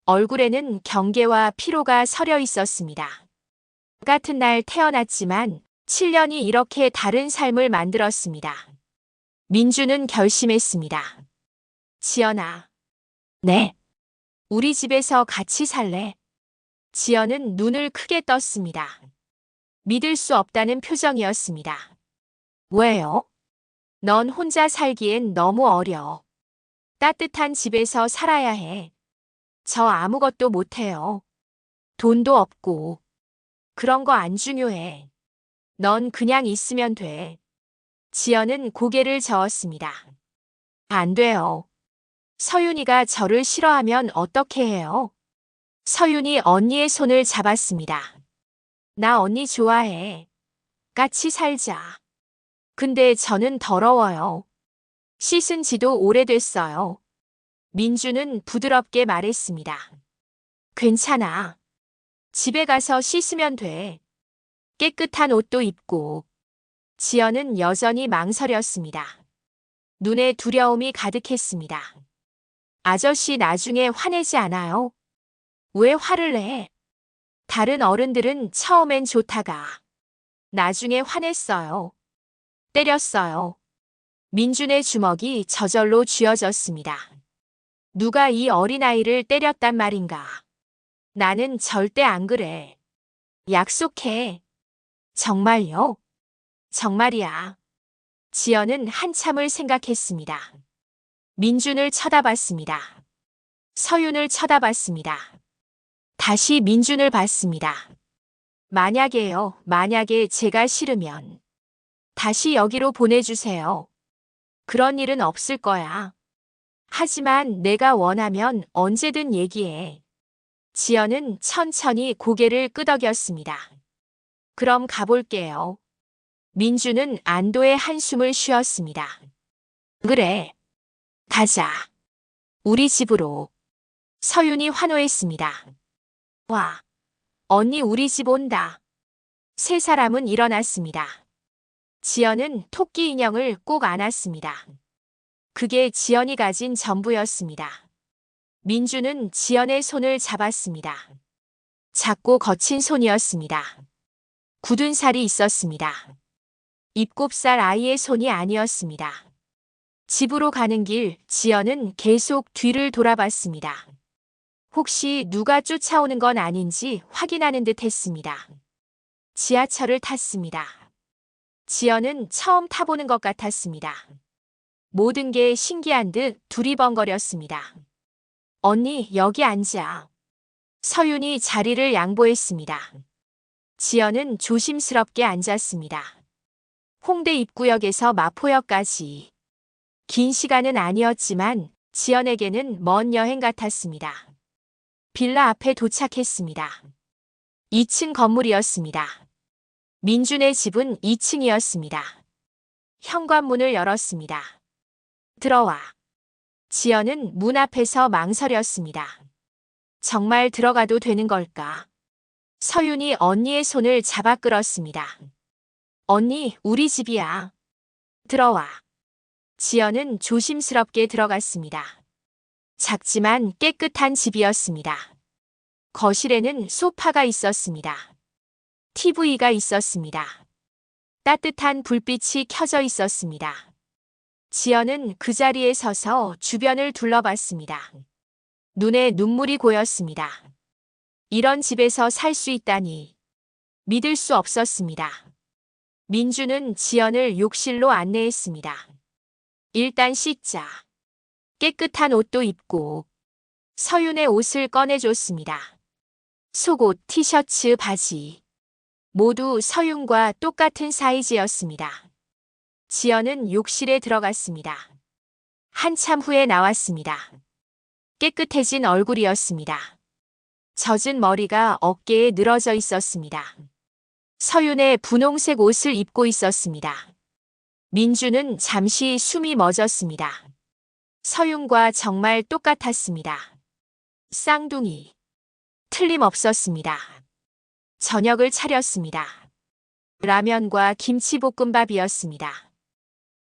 얼굴에는 경계와 피로가 서려 있었습니다. 같은 날 태어났지만 7년이 이렇게 다른 삶을 만들었습니다. 민주는 결심했습니다. 지연아. 네. 우리 집에서 같이 살래? 지연은 눈을 크게 떴습니다. 믿을 수 없다는 표정이었습니다. 왜요? 넌 혼자 살기엔 너무 어려. 따뜻한 집에서 살아야 해. 저 아무것도 못해요. 돈도 없고. 그런 거 안 중요해. 넌 그냥 있으면 돼. 지연은 고개를 저었습니다. 안 돼요. 서윤이가 저를 싫어하면 어떻게 해요? 서윤이 언니의 손을 잡았습니다. 나 언니 좋아해. 같이 살자. 근데 저는 더러워요. 씻은 지도 오래됐어요. 민주는 부드럽게 말했습니다. 괜찮아. 집에 가서 씻으면 돼. 깨끗한 옷도 입고. 지연은 여전히 망설였습니다. 눈에 두려움이 가득했습니다. 아저씨 나중에 화내지 않아요? 왜 화를 내? 다른 어른들은 처음엔 좋다가 나중에 화냈어요. 때렸어요. 민준의 주먹이 저절로 쥐어졌습니다. 누가 이 어린아이를 때렸단 말인가? 나는 절대 안 그래. 약속해. 정말요? 정말이야. 지연은 한참을 생각했습니다. 민준을 쳐다봤습니다. 서윤을 쳐다봤습니다. 다시 민준을 봤습니다. 만약에 제가 싫으면 다시 여기로 보내주세요. 그런 일은 없을 거야. 하지만 내가 원하면 언제든 얘기해. 지연은 천천히 고개를 끄덕였습니다. 그럼 가볼게요. 민준은 안도의 한숨을 쉬었습니다. 그래. 가자. 우리 집으로. 서윤이 환호했습니다. 와. 언니 우리 집 온다. 세 사람은 일어났습니다. 지연은 토끼 인형을 꼭 안았습니다. 그게 지연이 가진 전부였습니다. 민주는 지연의 손을 잡았습니다. 작고 거친 손이었습니다. 굳은 살이 있었습니다. 7살 아이의 손이 아니었습니다. 집으로 가는 길 지연은 계속 뒤를 돌아봤습니다. 혹시 누가 쫓아오는 건 아닌지 확인하는 듯 했습니다. 지하철을 탔습니다. 지연은 처음 타보는 것 같았습니다. 모든 게 신기한 듯 두리번거렸습니다. 언니, 여기 앉아. 서윤이 자리를 양보했습니다. 지연은 조심스럽게 앉았습니다. 홍대 입구역에서 마포역까지. 긴 시간은 아니었지만 지연에게는 먼 여행 같았습니다. 빌라 앞에 도착했습니다. 2층 건물이었습니다. 민준의 집은 2층이었습니다. 현관문을 열었습니다. 들어와. 지연은 문 앞에서 망설였습니다. 정말 들어가도 되는 걸까? 서윤이 언니의 손을 잡아 끌었습니다. 언니, 우리 집이야. 들어와. 지연은 조심스럽게 들어갔습니다. 작지만 깨끗한 집이었습니다. 거실에는 소파가 있었습니다. TV가 있었습니다. 따뜻한 불빛이 켜져 있었습니다. 지연은 그 자리에 서서 주변을 둘러봤습니다. 눈에 눈물이 고였습니다. 이런 집에서 살 수 있다니 믿을 수 없었습니다. 민주는 지연을 욕실로 안내했습니다. 일단 씻자. 깨끗한 옷도 입고 서윤의 옷을 꺼내줬습니다. 속옷, 티셔츠, 바지. 모두 서윤과 똑같은 사이즈였습니다. 지연은 욕실에 들어갔습니다. 한참 후에 나왔습니다. 깨끗해진 얼굴이었습니다. 젖은 머리가 어깨에 늘어져 있었습니다. 서윤의 분홍색 옷을 입고 있었습니다. 민주는 잠시 숨이 멎었습니다. 서윤과 정말 똑같았습니다. 쌍둥이. 틀림없었습니다. 저녁을 차렸습니다. 라면과 김치볶음밥이었습니다.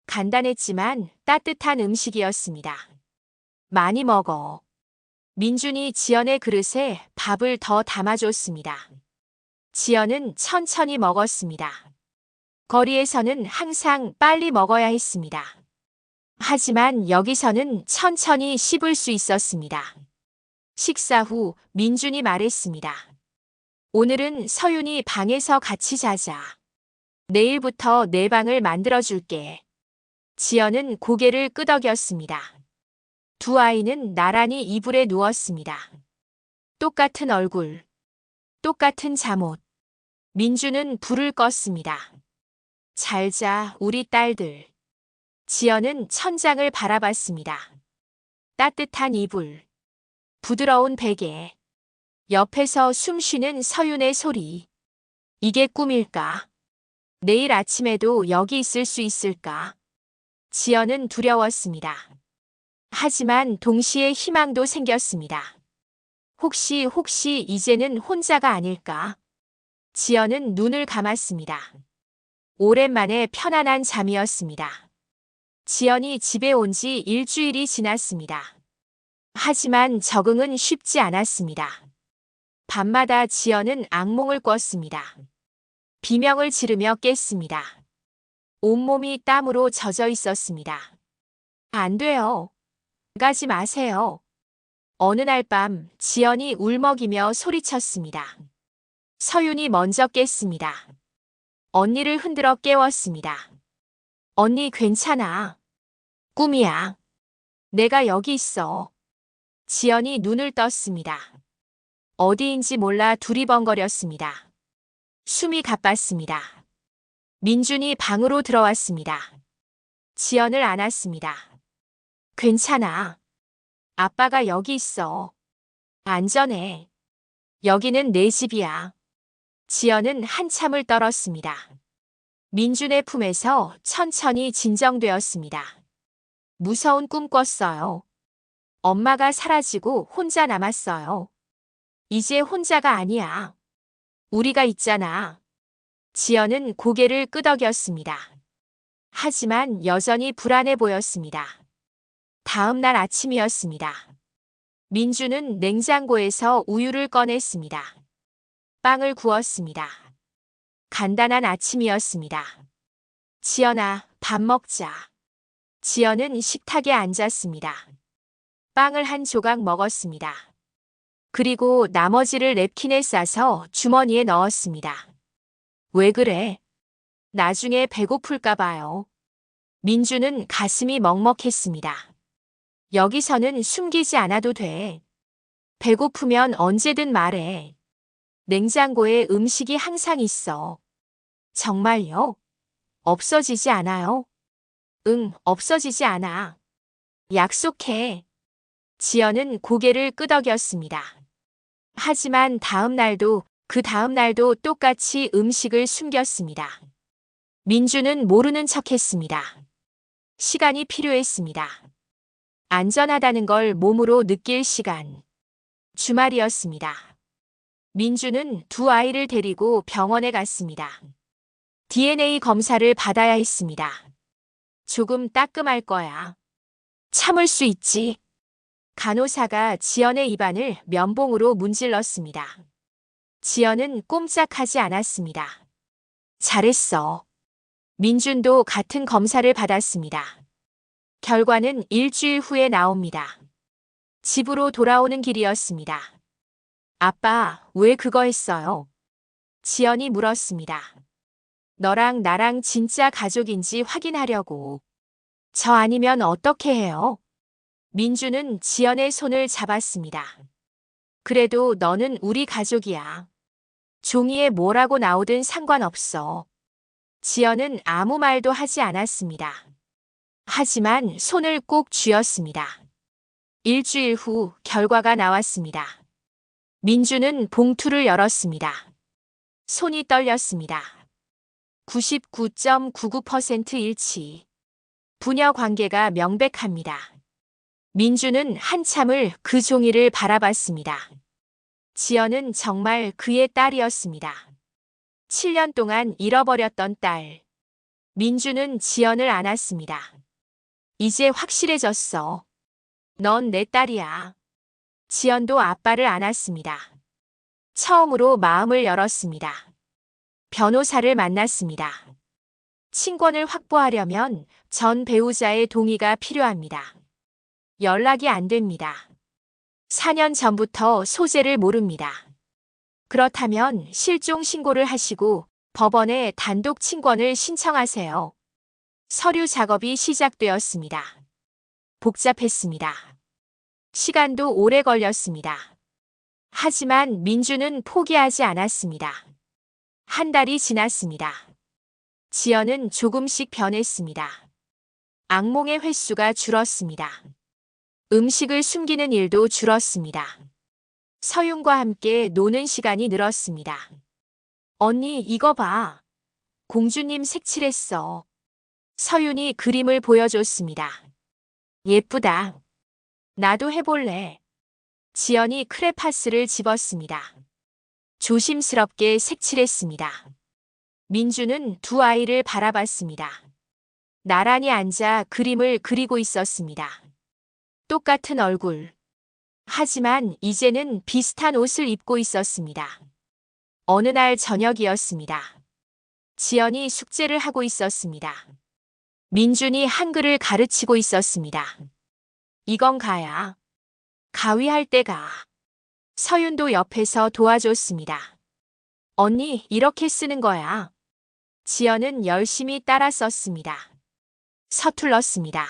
간단했지만 따뜻한 음식이었습니다. 많이 먹어. 민준이 지연의 그릇에 밥을 더 담아줬습니다. 지연은 천천히 먹었습니다. 거리에서는 항상 빨리 먹어야 했습니다. 하지만 여기서는 천천히 씹을 수 있었습니다. 식사 후 민준이 말했습니다. 오늘은 서윤이 방에서 같이 자자. 내일부터 내 방을 만들어줄게. 지연은 고개를 끄덕였습니다. 두 아이는 나란히 이불에 누웠습니다. 똑같은 얼굴, 똑같은 잠옷. 민주는 불을 껐습니다. 잘 자, 우리 딸들. 지연은 천장을 바라봤습니다. 따뜻한 이불, 부드러운 베개, 옆에서 숨쉬는 서윤의 소리. 이게 꿈일까? 내일 아침에도 여기 있을 수 있을까? 지연은 두려웠습니다. 하지만 동시에 희망도 생겼습니다. 혹시 이제는 혼자가 아닐까? 지연은 눈을 감았습니다. 오랜만에 편안한 잠이었습니다. 지연이 집에 온 지 일주일이 지났습니다. 하지만 적응은 쉽지 않았습니다. 밤마다 지연은 악몽을 꿨습니다. 비명을 지르며 깼습니다. 온몸이 땀으로 젖어 있었습니다. 안 돼요. 가지 마세요. 어느 날 밤 지연이 울먹이며 소리쳤습니다. 서윤이 먼저 깼습니다. 언니를 흔들어 깨웠습니다. 언니 괜찮아. 꿈이야. 내가 여기 있어. 지연이 눈을 떴습니다. 어디인지 몰라 두리번거렸습니다. 숨이 가빴습니다. 민준이 방으로 들어왔습니다. 지연을 안았습니다. 괜찮아. 아빠가 여기 있어. 안전해. 여기는 내 집이야. 지연은 한참을 떨었습니다. 민준의 품에서 천천히 진정되었습니다. 무서운 꿈 꿨어요. 엄마가 사라지고 혼자 남았어요. 이제 혼자가 아니야. 우리가 있잖아. 지연은 고개를 끄덕였습니다. 하지만 여전히 불안해 보였습니다. 다음 날 아침이었습니다. 민주는 냉장고에서 우유를 꺼냈습니다. 빵을 구웠습니다. 간단한 아침이었습니다. 지연아, 밥 먹자. 지연은 식탁에 앉았습니다. 빵을 한 조각 먹었습니다. 그리고 나머지를 냅킨에 싸서 주머니에 넣었습니다. 왜 그래? 나중에 배고플까 봐요. 민주는 가슴이 먹먹했습니다. 여기서는 숨기지 않아도 돼. 배고프면 언제든 말해. 냉장고에 음식이 항상 있어. 정말요? 없어지지 않아요? 응, 없어지지 않아. 약속해. 지연은 고개를 끄덕였습니다. 하지만 그 다음 날도 똑같이 음식을 숨겼습니다. 민주는 모르는 척했습니다. 시간이 필요했습니다. 안전하다는 걸 몸으로 느낄 시간. 주말이었습니다. 민주는 두 아이를 데리고 병원에 갔습니다. DNA 검사를 받아야 했습니다. 조금 따끔할 거야. 참을 수 있지. 간호사가 지연의 입안을 면봉으로 문질렀습니다. 지연은 꼼짝하지 않았습니다. 잘했어. 민준도 같은 검사를 받았습니다. 결과는 일주일 후에 나옵니다. 집으로 돌아오는 길이었습니다. 아빠, 왜 그거 했어요? 지연이 물었습니다. 너랑 나랑 진짜 가족인지 확인하려고. 저 아니면 어떻게 해요? 민주는 지연의 손을 잡았습니다. 그래도 너는 우리 가족이야. 종이에 뭐라고 나오든 상관없어. 지연은 아무 말도 하지 않았습니다. 하지만 손을 꼭 쥐었습니다. 일주일 후 결과가 나왔습니다. 민주는 봉투를 열었습니다. 손이 떨렸습니다. 99.99% 일치. 부녀 관계가 명백합니다. 민주는 한참을 그 종이를 바라봤습니다. 지연은 정말 그의 딸이었습니다. 7년 동안 잃어버렸던 딸. 민주는 지연을 안았습니다. 이제 확실해졌어. 넌 내 딸이야. 지연도 아빠를 안았습니다. 처음으로 마음을 열었습니다. 변호사를 만났습니다. 친권을 확보하려면 전 배우자의 동의가 필요합니다. 연락이 안 됩니다. 4년 전부터 소재를 모릅니다. 그렇다면 실종 신고를 하시고 법원에 단독 친권을 신청하세요. 서류 작업이 시작되었습니다. 복잡했습니다. 시간도 오래 걸렸습니다. 하지만 민주는 포기하지 않았습니다. 한 달이 지났습니다. 지연은 조금씩 변했습니다. 악몽의 횟수가 줄었습니다. 음식을 숨기는 일도 줄었습니다. 서윤과 함께 노는 시간이 늘었습니다. 언니, 이거 봐. 공주님 색칠했어. 서윤이 그림을 보여줬습니다. 예쁘다. 나도 해볼래. 지연이 크레파스를 집었습니다. 조심스럽게 색칠했습니다. 민주는 두 아이를 바라봤습니다. 나란히 앉아 그림을 그리고 있었습니다. 똑같은 얼굴. 하지만 이제는 비슷한 옷을 입고 있었습니다. 어느 날 저녁이었습니다. 지연이 숙제를 하고 있었습니다. 민준이 한글을 가르치고 있었습니다. 이건 가야. 가위할 때가. 서윤도 옆에서 도와줬습니다. 언니, 이렇게 쓰는 거야. 지연은 열심히 따라 썼습니다. 서툴렀습니다.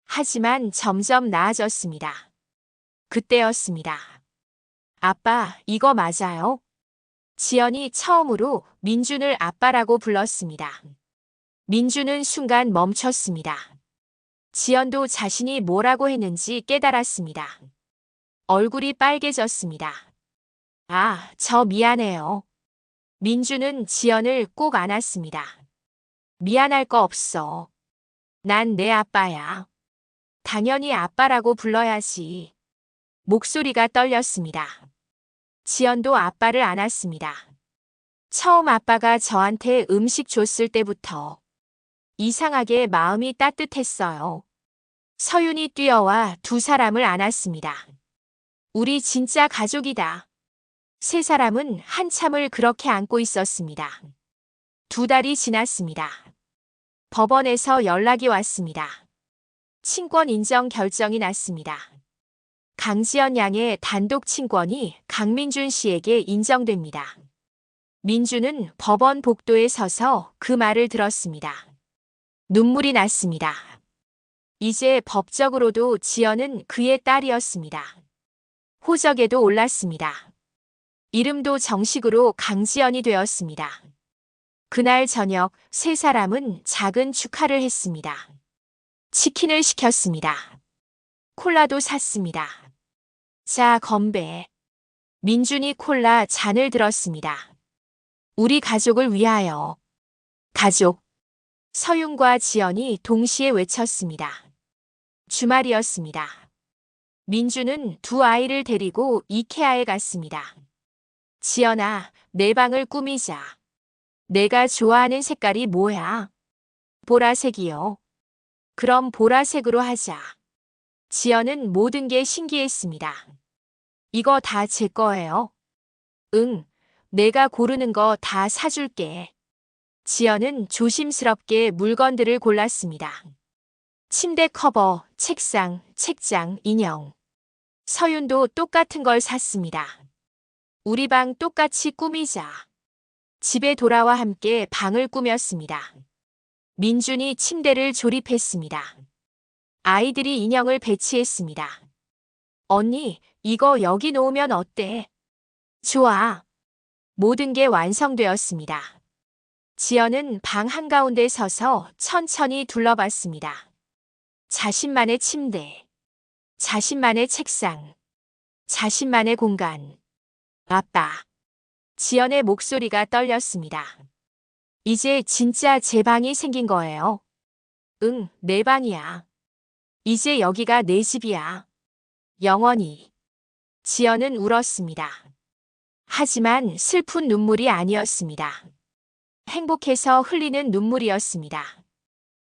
하지만 점점 나아졌습니다. 그때였습니다. 아빠, 이거 맞아요? 지연이 처음으로 민준을 아빠라고 불렀습니다. 민준은 순간 멈췄습니다. 지연도 자신이 뭐라고 했는지 깨달았습니다. 얼굴이 빨개졌습니다. 아, 저 미안해요. 민준은 지연을 꼭 안았습니다. 미안할 거 없어. 난 내 아빠야. 당연히 아빠라고 불러야지. 목소리가 떨렸습니다. 지연도 아빠를 안았습니다. 처음 아빠가 저한테 음식 줬을 때부터 이상하게 마음이 따뜻했어요. 서윤이 뛰어와 두 사람을 안았습니다. 우리 진짜 가족이다. 세 사람은 한참을 그렇게 안고 있었습니다. 2달이 지났습니다. 법원에서 연락이 왔습니다. 친권 인정 결정이 났습니다. 강지연 양의 단독 친권이 강민준 씨에게 인정됩니다. 민준은 법원 복도에 서서 그 말을 들었습니다. 눈물이 났습니다. 이제 법적으로도 지연은 그의 딸이었습니다. 호적에도 올랐습니다. 이름도 정식으로 강지연이 되었습니다. 그날 저녁 세 사람은 작은 축하를 했습니다. 치킨을 시켰습니다. 콜라도 샀습니다. 자, 건배. 민준이 콜라 잔을 들었습니다. 우리 가족을 위하여. 가족. 서윤과 지연이 동시에 외쳤습니다. 주말이었습니다. 민준은 두 아이를 데리고 이케아에 갔습니다. 지연아, 내 방을 꾸미자. 내가 좋아하는 색깔이 뭐야? 보라색이요. 그럼 보라색으로 하자. 지연은 모든 게 신기했습니다. 이거 다 제 거예요? 응, 내가 고르는 거 다 사줄게. 지연은 조심스럽게 물건들을 골랐습니다. 침대 커버, 책상, 책장, 인형. 서윤도 똑같은 걸 샀습니다. 우리 방 똑같이 꾸미자. 집에 돌아와 함께 방을 꾸몄습니다. 민준이 침대를 조립했습니다. 아이들이 인형을 배치했습니다. 언니, 이거 여기 놓으면 어때? 좋아. 모든 게 완성되었습니다. 지연은 방 한가운데 서서 천천히 둘러봤습니다. 자신만의 침대, 자신만의 책상, 자신만의 공간. 아빠. 지연의 목소리가 떨렸습니다. 이제 진짜 제 방이 생긴 거예요. 응, 내 방이야. 이제 여기가 내 집이야. 영원히. 지연은 울었습니다. 하지만 슬픈 눈물이 아니었습니다. 행복해서 흘리는 눈물이었습니다.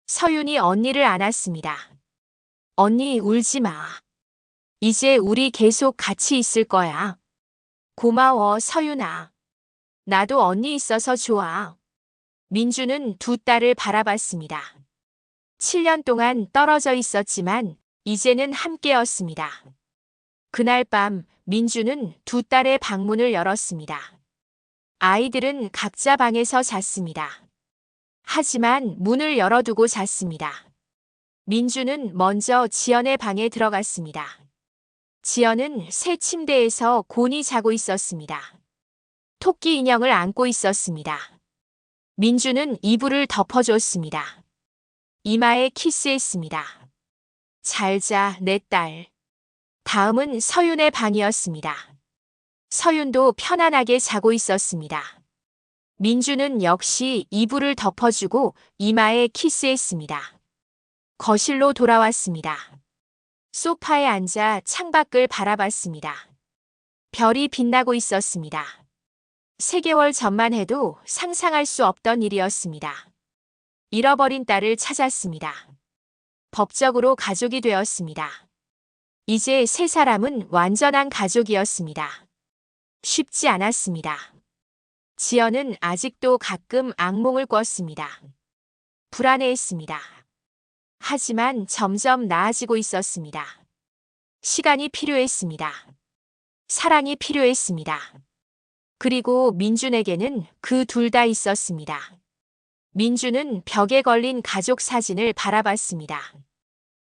서윤이 언니를 안았습니다. 언니, 울지 마. 이제 우리 계속 같이 있을 거야. 고마워, 서윤아. 나도 언니 있어서 좋아. 민주는 두 딸을 바라봤습니다. 7년 동안 떨어져 있었지만 이제는 함께였습니다. 그날 밤 민주는 두 딸의 방문을 열었습니다. 아이들은 각자 방에서 잤습니다. 하지만 문을 열어두고 잤습니다. 민주는 먼저 지연의 방에 들어갔습니다. 지연은 새 침대에서 곤히 자고 있었습니다. 토끼 인형을 안고 있었습니다. 민주는 이불을 덮어줬습니다. 이마에 키스했습니다. 잘 자, 내 딸. 다음은 서윤의 방이었습니다. 서윤도 편안하게 자고 있었습니다. 민주는 역시 이불을 덮어주고 이마에 키스했습니다. 거실로 돌아왔습니다. 소파에 앉아 창밖을 바라봤습니다. 별이 빛나고 있었습니다. 3개월 전만 해도 상상할 수 없던 일이었습니다. 잃어버린 딸을 찾았습니다. 법적으로 가족이 되었습니다. 이제 세 사람은 완전한 가족이었습니다. 쉽지 않았습니다. 지연은 아직도 가끔 악몽을 꿨습니다. 불안해했습니다. 하지만 점점 나아지고 있었습니다. 시간이 필요했습니다. 사랑이 필요했습니다. 그리고 민준에게는 그 둘 다 있었습니다. 민준은 벽에 걸린 가족 사진을 바라봤습니다.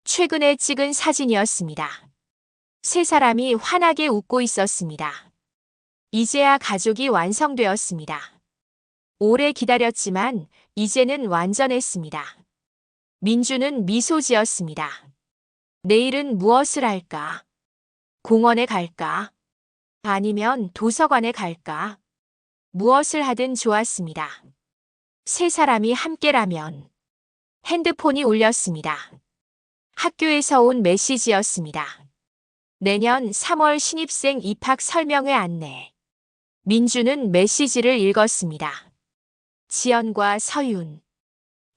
최근에 찍은 사진이었습니다. 세 사람이 환하게 웃고 있었습니다. 이제야 가족이 완성되었습니다. 오래 기다렸지만 이제는 완전했습니다. 민준은 미소 지었습니다. 내일은 무엇을 할까? 공원에 갈까? 아니면 도서관에 갈까? 무엇을 하든 좋았습니다. 세 사람이 함께라면. 핸드폰이 울렸습니다. 학교에서 온 메시지였습니다. 내년 3월 신입생 입학 설명회 안내. 민주는 메시지를 읽었습니다. 지연과 서윤.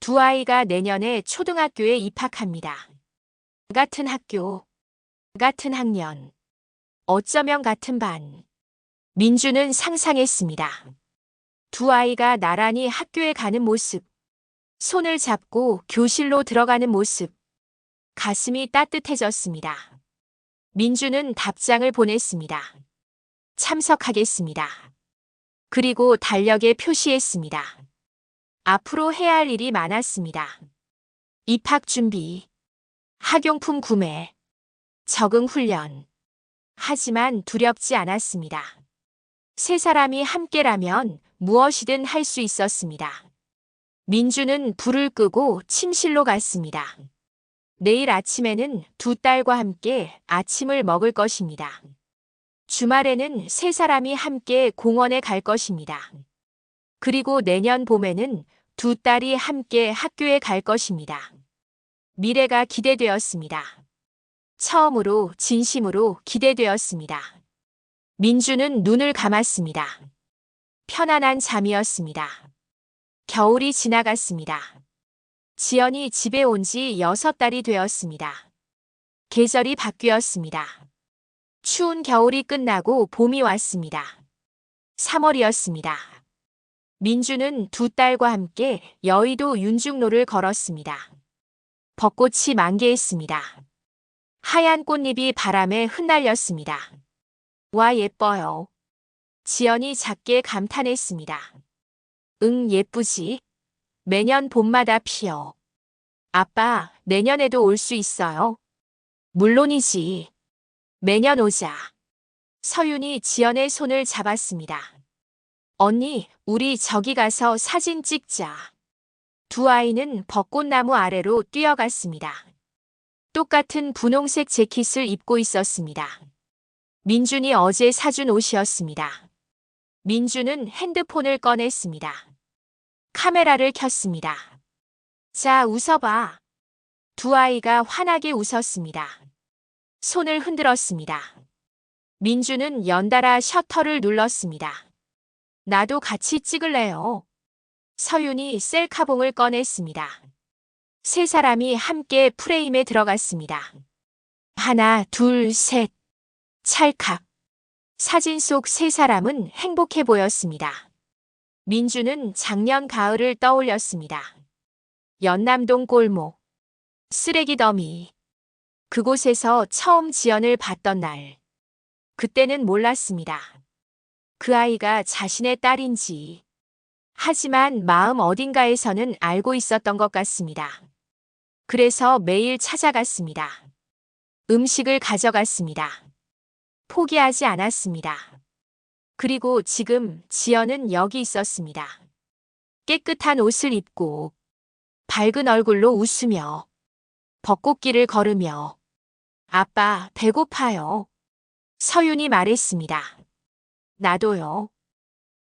두 아이가 내년에 초등학교에 입학합니다. 같은 학교, 같은 학년. 어쩌면 같은 반. 민주는 상상했습니다. 두 아이가 나란히 학교에 가는 모습. 손을 잡고 교실로 들어가는 모습. 가슴이 따뜻해졌습니다. 민주는 답장을 보냈습니다. 참석하겠습니다. 그리고 달력에 표시했습니다. 앞으로 해야 할 일이 많았습니다. 입학 준비, 학용품 구매, 적응 훈련. 하지만 두렵지 않았습니다. 세 사람이 함께라면 무엇이든 할 수 있었습니다. 민주는 불을 끄고 침실로 갔습니다. 내일 아침에는 두 딸과 함께 아침을 먹을 것입니다. 주말에는 세 사람이 함께 공원에 갈 것입니다. 그리고 내년 봄에는 두 딸이 함께 학교에 갈 것입니다. 미래가 기대되었습니다. 처음으로 진심으로 기대되었습니다. 민주는 눈을 감았습니다. 편안한 잠이었습니다. 겨울이 지나갔습니다. 지연이 집에 온 지 6달이 되었습니다. 계절이 바뀌었습니다. 추운 겨울이 끝나고 봄이 왔습니다. 3월이었습니다. 민주는 두 딸과 함께 여의도 윤중로를 걸었습니다. 벚꽃이 만개했습니다. 하얀 꽃잎이 바람에 흩날렸습니다. 와, 예뻐요. 지연이 작게 감탄했습니다. 응, 예쁘지? 매년 봄마다 피어. 아빠, 내년에도 올 수 있어요? 물론이지. 매년 오자. 서윤이 지연의 손을 잡았습니다. 언니, 우리 저기 가서 사진 찍자. 두 아이는 벚꽃나무 아래로 뛰어갔습니다. 똑같은 분홍색 재킷을 입고 있었습니다. 민준이 어제 사준 옷이었습니다. 민준은 핸드폰을 꺼냈습니다. 카메라를 켰습니다. 자, 웃어봐. 두 아이가 환하게 웃었습니다. 손을 흔들었습니다. 민주는 연달아 셔터를 눌렀습니다. 나도 같이 찍을래요. 서윤이 셀카봉을 꺼냈습니다. 세 사람이 함께 프레임에 들어갔습니다. 하나, 둘, 셋. 찰칵. 사진 속 세 사람은 행복해 보였습니다. 민주는 작년 가을을 떠올렸습니다. 연남동 골목. 쓰레기 더미. 그곳에서 처음 지연을 봤던 날. 그때는 몰랐습니다. 그 아이가 자신의 딸인지. 하지만 마음 어딘가에서는 알고 있었던 것 같습니다. 그래서 매일 찾아갔습니다. 음식을 가져갔습니다. 포기하지 않았습니다. 그리고 지금 지연은 여기 있었습니다. 깨끗한 옷을 입고 밝은 얼굴로 웃으며 벚꽃길을 걸으며 아빠, 배고파요. 서윤이 말했습니다. 나도요.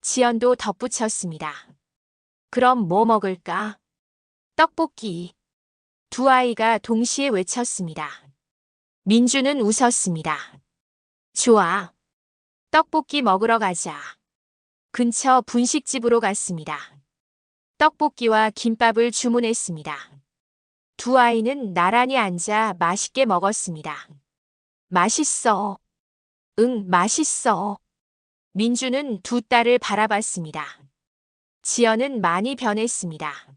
지연도 덧붙였습니다. 그럼 뭐 먹을까? 떡볶이. 두 아이가 동시에 외쳤습니다. 민주는 웃었습니다. 좋아. 떡볶이 먹으러 가자. 근처 분식집으로 갔습니다. 떡볶이와 김밥을 주문했습니다. 두 아이는 나란히 앉아 맛있게 먹었습니다. 맛있어. 응, 맛있어. 민주는 두 딸을 바라봤습니다. 지연은 많이 변했습니다.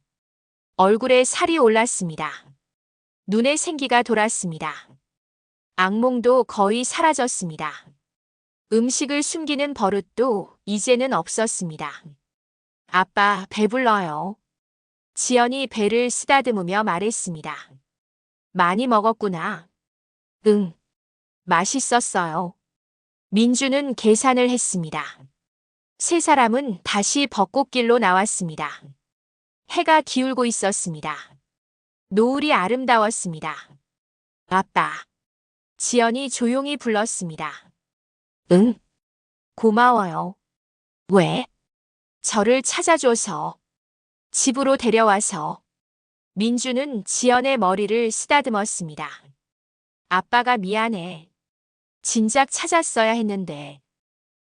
얼굴에 살이 올랐습니다. 눈에 생기가 돌았습니다. 악몽도 거의 사라졌습니다. 음식을 숨기는 버릇도 이제는 없었습니다. 아빠, 배불러요. 지연이 배를 쓰다듬으며 말했습니다. 많이 먹었구나. 응, 맛있었어요. 민주는 계산을 했습니다. 세 사람은 다시 벚꽃길로 나왔습니다. 해가 기울고 있었습니다. 노을이 아름다웠습니다. 아빠. 지연이 조용히 불렀습니다. 응, 고마워요. 왜? 저를 찾아줘서. 집으로 데려와서. 민주는 지연의 머리를 쓰다듬었습니다. 아빠가 미안해. 진작 찾았어야 했는데.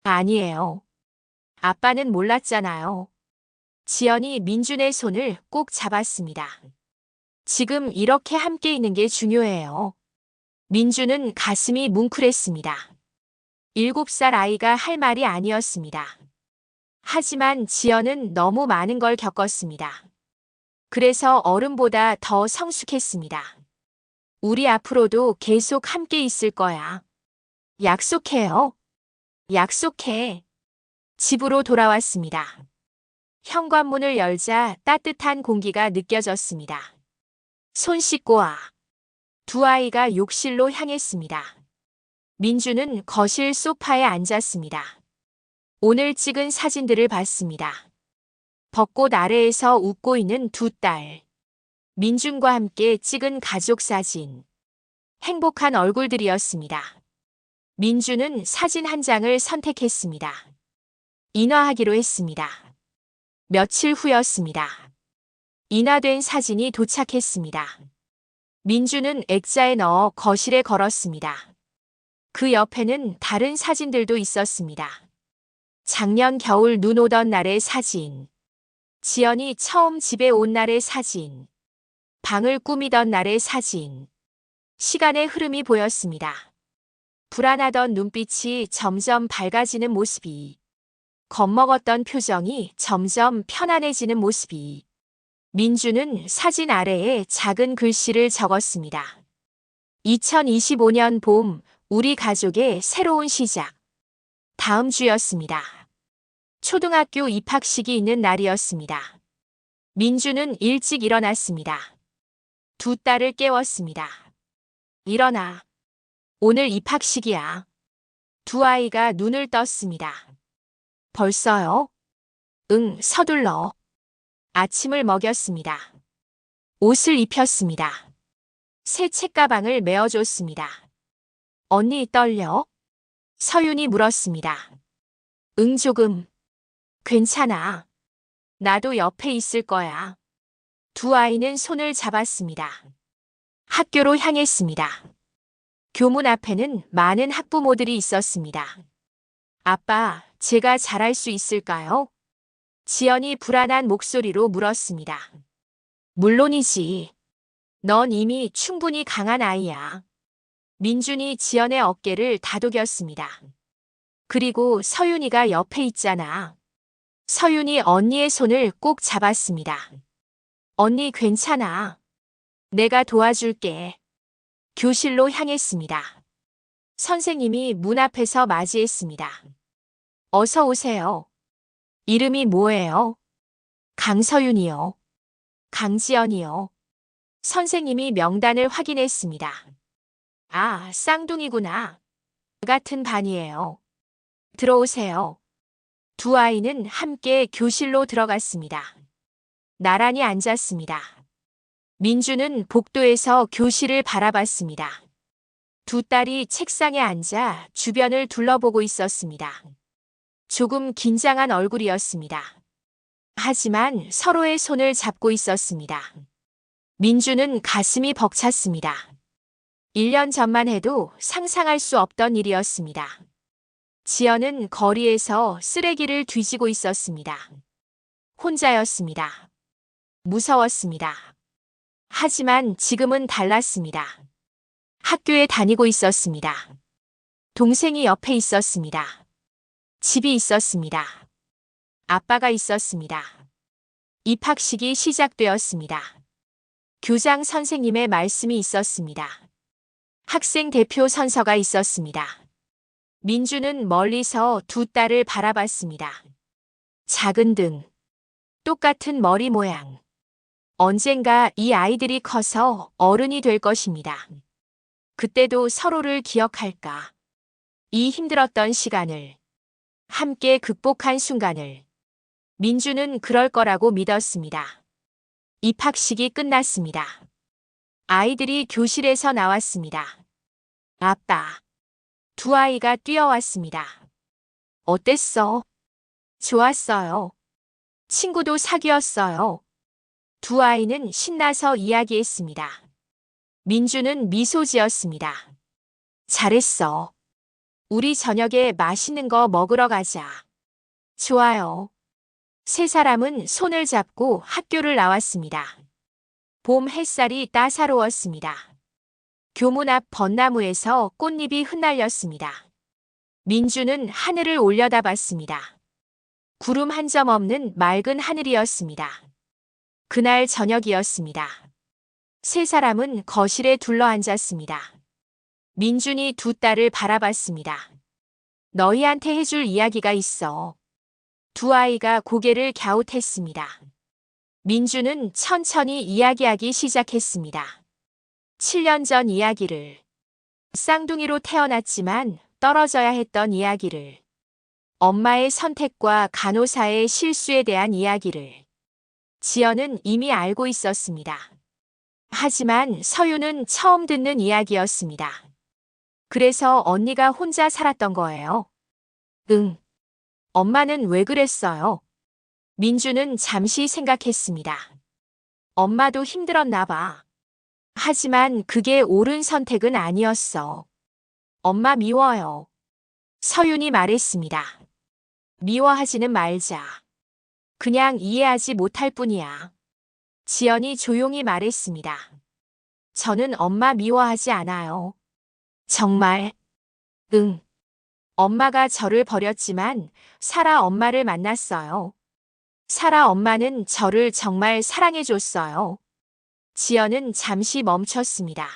아니에요. 아빠는 몰랐잖아요. 지연이 민준의 손을 꼭 잡았습니다. 지금 이렇게 함께 있는 게 중요해요. 민주는 가슴이 뭉클했습니다. 7살 아이가 할 말이 아니었습니다. 하지만 지연은 너무 많은 걸 겪었습니다. 그래서 어른보다 더 성숙했습니다. 우리 앞으로도 계속 함께 있을 거야. 약속해요. 약속해. 집으로 돌아왔습니다. 현관문을 열자 따뜻한 공기가 느껴졌습니다. 손 씻고 와. 두 아이가 욕실로 향했습니다. 민주는 거실 소파에 앉았습니다. 오늘 찍은 사진들을 봤습니다. 벚꽃 아래에서 웃고 있는 두 딸. 민준과 함께 찍은 가족 사진. 행복한 얼굴들이었습니다. 민주는 사진 한 장을 선택했습니다. 인화하기로 했습니다. 며칠 후였습니다. 인화된 사진이 도착했습니다. 민주는 액자에 넣어 거실에 걸었습니다. 그 옆에는 다른 사진들도 있었습니다. 작년 겨울 눈 오던 날의 사진. 지연이 처음 집에 온 날의 사진. 방을 꾸미던 날의 사진. 시간의 흐름이 보였습니다. 불안하던 눈빛이 점점 밝아지는 모습이. 겁먹었던 표정이 점점 편안해지는 모습이. 민주는 사진 아래에 작은 글씨를 적었습니다. 2025년 봄, 우리 가족의 새로운 시작. 다음 주였습니다. 초등학교 입학식이 있는 날이었습니다. 민주는 일찍 일어났습니다. 두 딸을 깨웠습니다. 일어나. 오늘 입학식이야. 두 아이가 눈을 떴습니다. 벌써요? 응, 서둘러. 아침을 먹였습니다. 옷을 입혔습니다. 새 책가방을 메어줬습니다. 언니 떨려? 서윤이 물었습니다. 응, 조금. 괜찮아. 나도 옆에 있을 거야. 두 아이는 손을 잡았습니다. 학교로 향했습니다. 교문 앞에는 많은 학부모들이 있었습니다. 아빠, 제가 잘할 수 있을까요? 지연이 불안한 목소리로 물었습니다. 물론이지. 넌 이미 충분히 강한 아이야. 민준이 지연의 어깨를 다독였습니다. 그리고 서윤이가 옆에 있잖아. 서윤이 언니의 손을 꼭 잡았습니다. 언니 괜찮아. 내가 도와줄게. 교실로 향했습니다. 선생님이 문 앞에서 맞이했습니다. 어서 오세요. 이름이 뭐예요? 강서윤이요. 강지연이요. 선생님이 명단을 확인했습니다. 아, 쌍둥이구나. 같은 반이에요. 들어오세요. 두 아이는 함께 교실로 들어갔습니다. 나란히 앉았습니다. 민주는 복도에서 교실을 바라봤습니다. 두 딸이 책상에 앉아 주변을 둘러보고 있었습니다. 조금 긴장한 얼굴이었습니다. 하지만 서로의 손을 잡고 있었습니다. 민주는 가슴이 벅찼습니다. 1년 전만 해도 상상할 수 없던 일이었습니다. 지연은 거리에서 쓰레기를 뒤지고 있었습니다. 혼자였습니다. 무서웠습니다. 하지만 지금은 달랐습니다. 학교에 다니고 있었습니다. 동생이 옆에 있었습니다. 집이 있었습니다. 아빠가 있었습니다. 입학식이 시작되었습니다. 교장 선생님의 말씀이 있었습니다. 학생 대표 선서가 있었습니다. 민주는 멀리서 두 딸을 바라봤습니다. 작은 등, 똑같은 머리 모양. 언젠가 이 아이들이 커서 어른이 될 것입니다. 그때도 서로를 기억할까? 이 힘들었던 시간을, 함께 극복한 순간을. 민주는 그럴 거라고 믿었습니다. 입학식이 끝났습니다. 아이들이 교실에서 나왔습니다. 아빠. 두 아이가 뛰어왔습니다. 어땠어? 좋았어요. 친구도 사귀었어요. 두 아이는 신나서 이야기했습니다. 민주는 미소 지었습니다. 잘했어. 우리 저녁에 맛있는 거 먹으러 가자. 좋아요. 세 사람은 손을 잡고 학교를 나왔습니다. 봄 햇살이 따사로웠습니다. 교문 앞 벚나무에서 꽃잎이 흩날렸습니다. 민주는 하늘을 올려다봤습니다. 구름 한 점 없는 맑은 하늘이었습니다. 그날 저녁이었습니다. 세 사람은 거실에 둘러앉았습니다. 민준이 두 딸을 바라봤습니다. 너희한테 해줄 이야기가 있어. 두 아이가 고개를 갸웃했습니다. 민주는 천천히 이야기하기 시작했습니다. 7년 전 이야기를. 쌍둥이로 태어났지만 떨어져야 했던 이야기를. 엄마의 선택과 간호사의 실수에 대한 이야기를. 지연은 이미 알고 있었습니다. 하지만 서유는 처음 듣는 이야기였습니다. 그래서 언니가 혼자 살았던 거예요. 응. 엄마는 왜 그랬어요? 민주는 잠시 생각했습니다. 엄마도 힘들었나 봐. 하지만 그게 옳은 선택은 아니었어. 엄마 미워요. 서윤이 말했습니다. 미워하지는 말자. 그냥 이해하지 못할 뿐이야. 지연이 조용히 말했습니다. 저는 엄마 미워하지 않아요. 정말? 응. 엄마가 저를 버렸지만 사라 엄마를 만났어요. 사라 엄마는 저를 정말 사랑해줬어요. 지연은 잠시 멈췄습니다.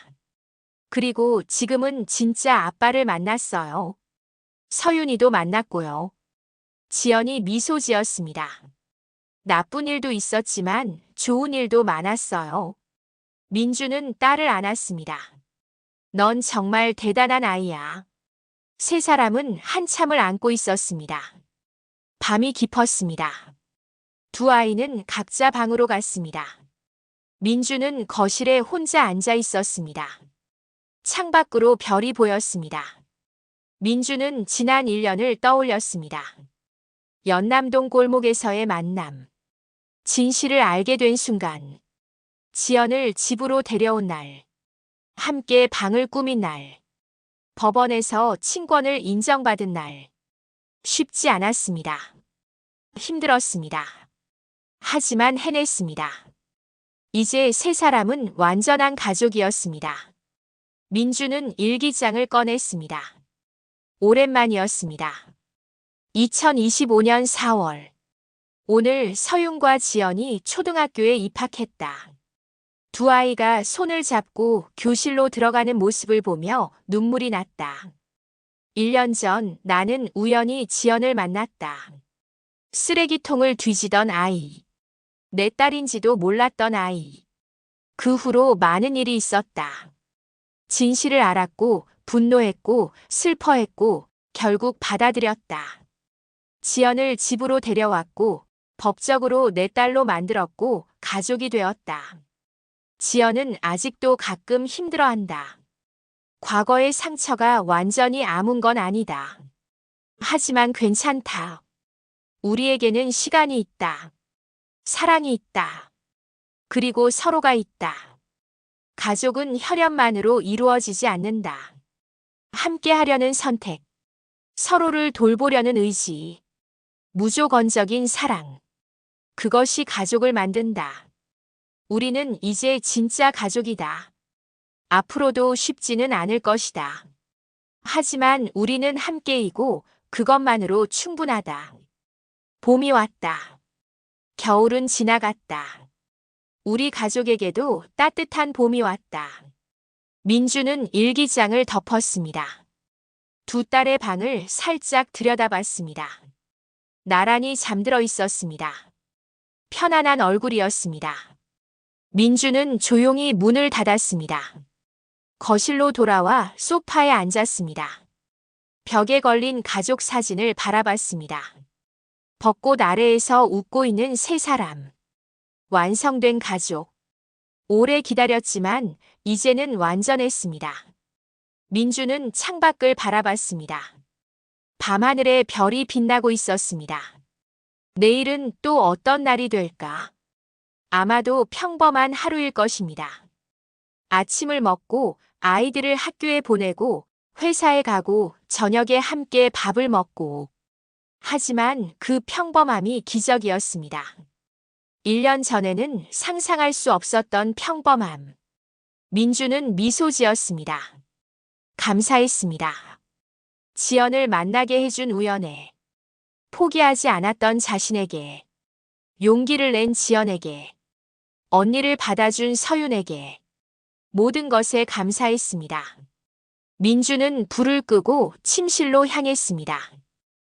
그리고 지금은 진짜 아빠를 만났어요. 서윤이도 만났고요. 지연이 미소 지었습니다. 나쁜 일도 있었지만 좋은 일도 많았어요. 민주는 딸을 안았습니다. 넌 정말 대단한 아이야. 세 사람은 한참을 안고 있었습니다. 밤이 깊었습니다. 두 아이는 각자 방으로 갔습니다. 민주는 거실에 혼자 앉아 있었습니다. 창밖으로 별이 보였습니다. 민주는 지난 1년을 떠올렸습니다. 연남동 골목에서의 만남. 진실을 알게 된 순간. 지연을 집으로 데려온 날. 함께 방을 꾸민 날. 법원에서 친권을 인정받은 날. 쉽지 않았습니다. 힘들었습니다. 하지만 해냈습니다. 이제 세 사람은 완전한 가족이었습니다. 민주는 일기장을 꺼냈습니다. 오랜만이었습니다. 2025년 4월. 오늘 서윤과 지연이 초등학교에 입학했다. 두 아이가 손을 잡고 교실로 들어가는 모습을 보며 눈물이 났다. 1년 전 나는 우연히 지연을 만났다. 쓰레기통을 뒤지던 아이. 내 딸인지도 몰랐던 아이. 그 후로 많은 일이 있었다. 진실을 알았고 분노했고 슬퍼했고 결국 받아들였다. 지연을 집으로 데려왔고 법적으로 내 딸로 만들었고 가족이 되었다. 지연은 아직도 가끔 힘들어한다. 과거의 상처가 완전히 아문 건 아니다. 하지만 괜찮다. 우리에게는 시간이 있다. 사랑이 있다. 그리고 서로가 있다. 가족은 혈연만으로 이루어지지 않는다. 함께 하려는 선택. 서로를 돌보려는 의지. 무조건적인 사랑. 그것이 가족을 만든다. 우리는 이제 진짜 가족이다. 앞으로도 쉽지는 않을 것이다. 하지만 우리는 함께이고 그것만으로 충분하다. 봄이 왔다. 겨울은 지나갔다. 우리 가족에게도 따뜻한 봄이 왔다. 민주는 일기장을 덮었습니다. 두 딸의 방을 살짝 들여다봤습니다. 나란히 잠들어 있었습니다. 편안한 얼굴이었습니다. 민주는 조용히 문을 닫았습니다. 거실로 돌아와 소파에 앉았습니다. 벽에 걸린 가족 사진을 바라봤습니다. 벚꽃 아래에서 웃고 있는 세 사람. 완성된 가족. 오래 기다렸지만 이제는 완전했습니다. 민주는 창밖을 바라봤습니다. 밤하늘에 별이 빛나고 있었습니다. 내일은 또 어떤 날이 될까? 아마도 평범한 하루일 것입니다. 아침을 먹고 아이들을 학교에 보내고 회사에 가고 저녁에 함께 밥을 먹고. 하지만 그 평범함이 기적이었습니다. 1년 전에는 상상할 수 없었던 평범함. 민주는 미소 지었습니다. 감사했습니다. 지연을 만나게 해준 우연에, 포기하지 않았던 자신에게, 용기를 낸 지연에게, 언니를 받아준 서윤에게, 모든 것에 감사했습니다. 민주는 불을 끄고 침실로 향했습니다.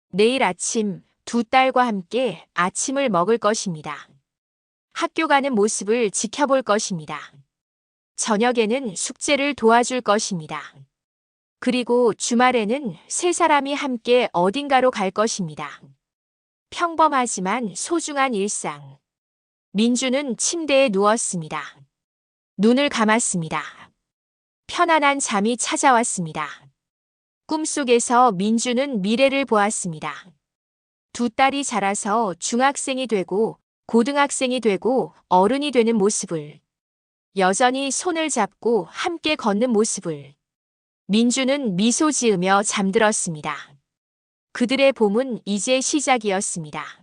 내일 아침 두 딸과 함께 아침을 먹을 것입니다. 학교 가는 모습을 지켜볼 것입니다. 저녁에는 숙제를 도와줄 것입니다. 그리고 주말에는 세 사람이 함께 어딘가로 갈 것입니다. 평범하지만 소중한 일상. 민주는 침대에 누웠습니다. 눈을 감았습니다. 편안한 잠이 찾아왔습니다. 꿈속에서 민주는 미래를 보았습니다. 두 딸이 자라서 중학생이 되고 고등학생이 되고 어른이 되는 모습을, 여전히 손을 잡고 함께 걷는 모습을. 민주는 미소 지으며 잠들었습니다. 그들의 봄은 이제 시작이었습니다.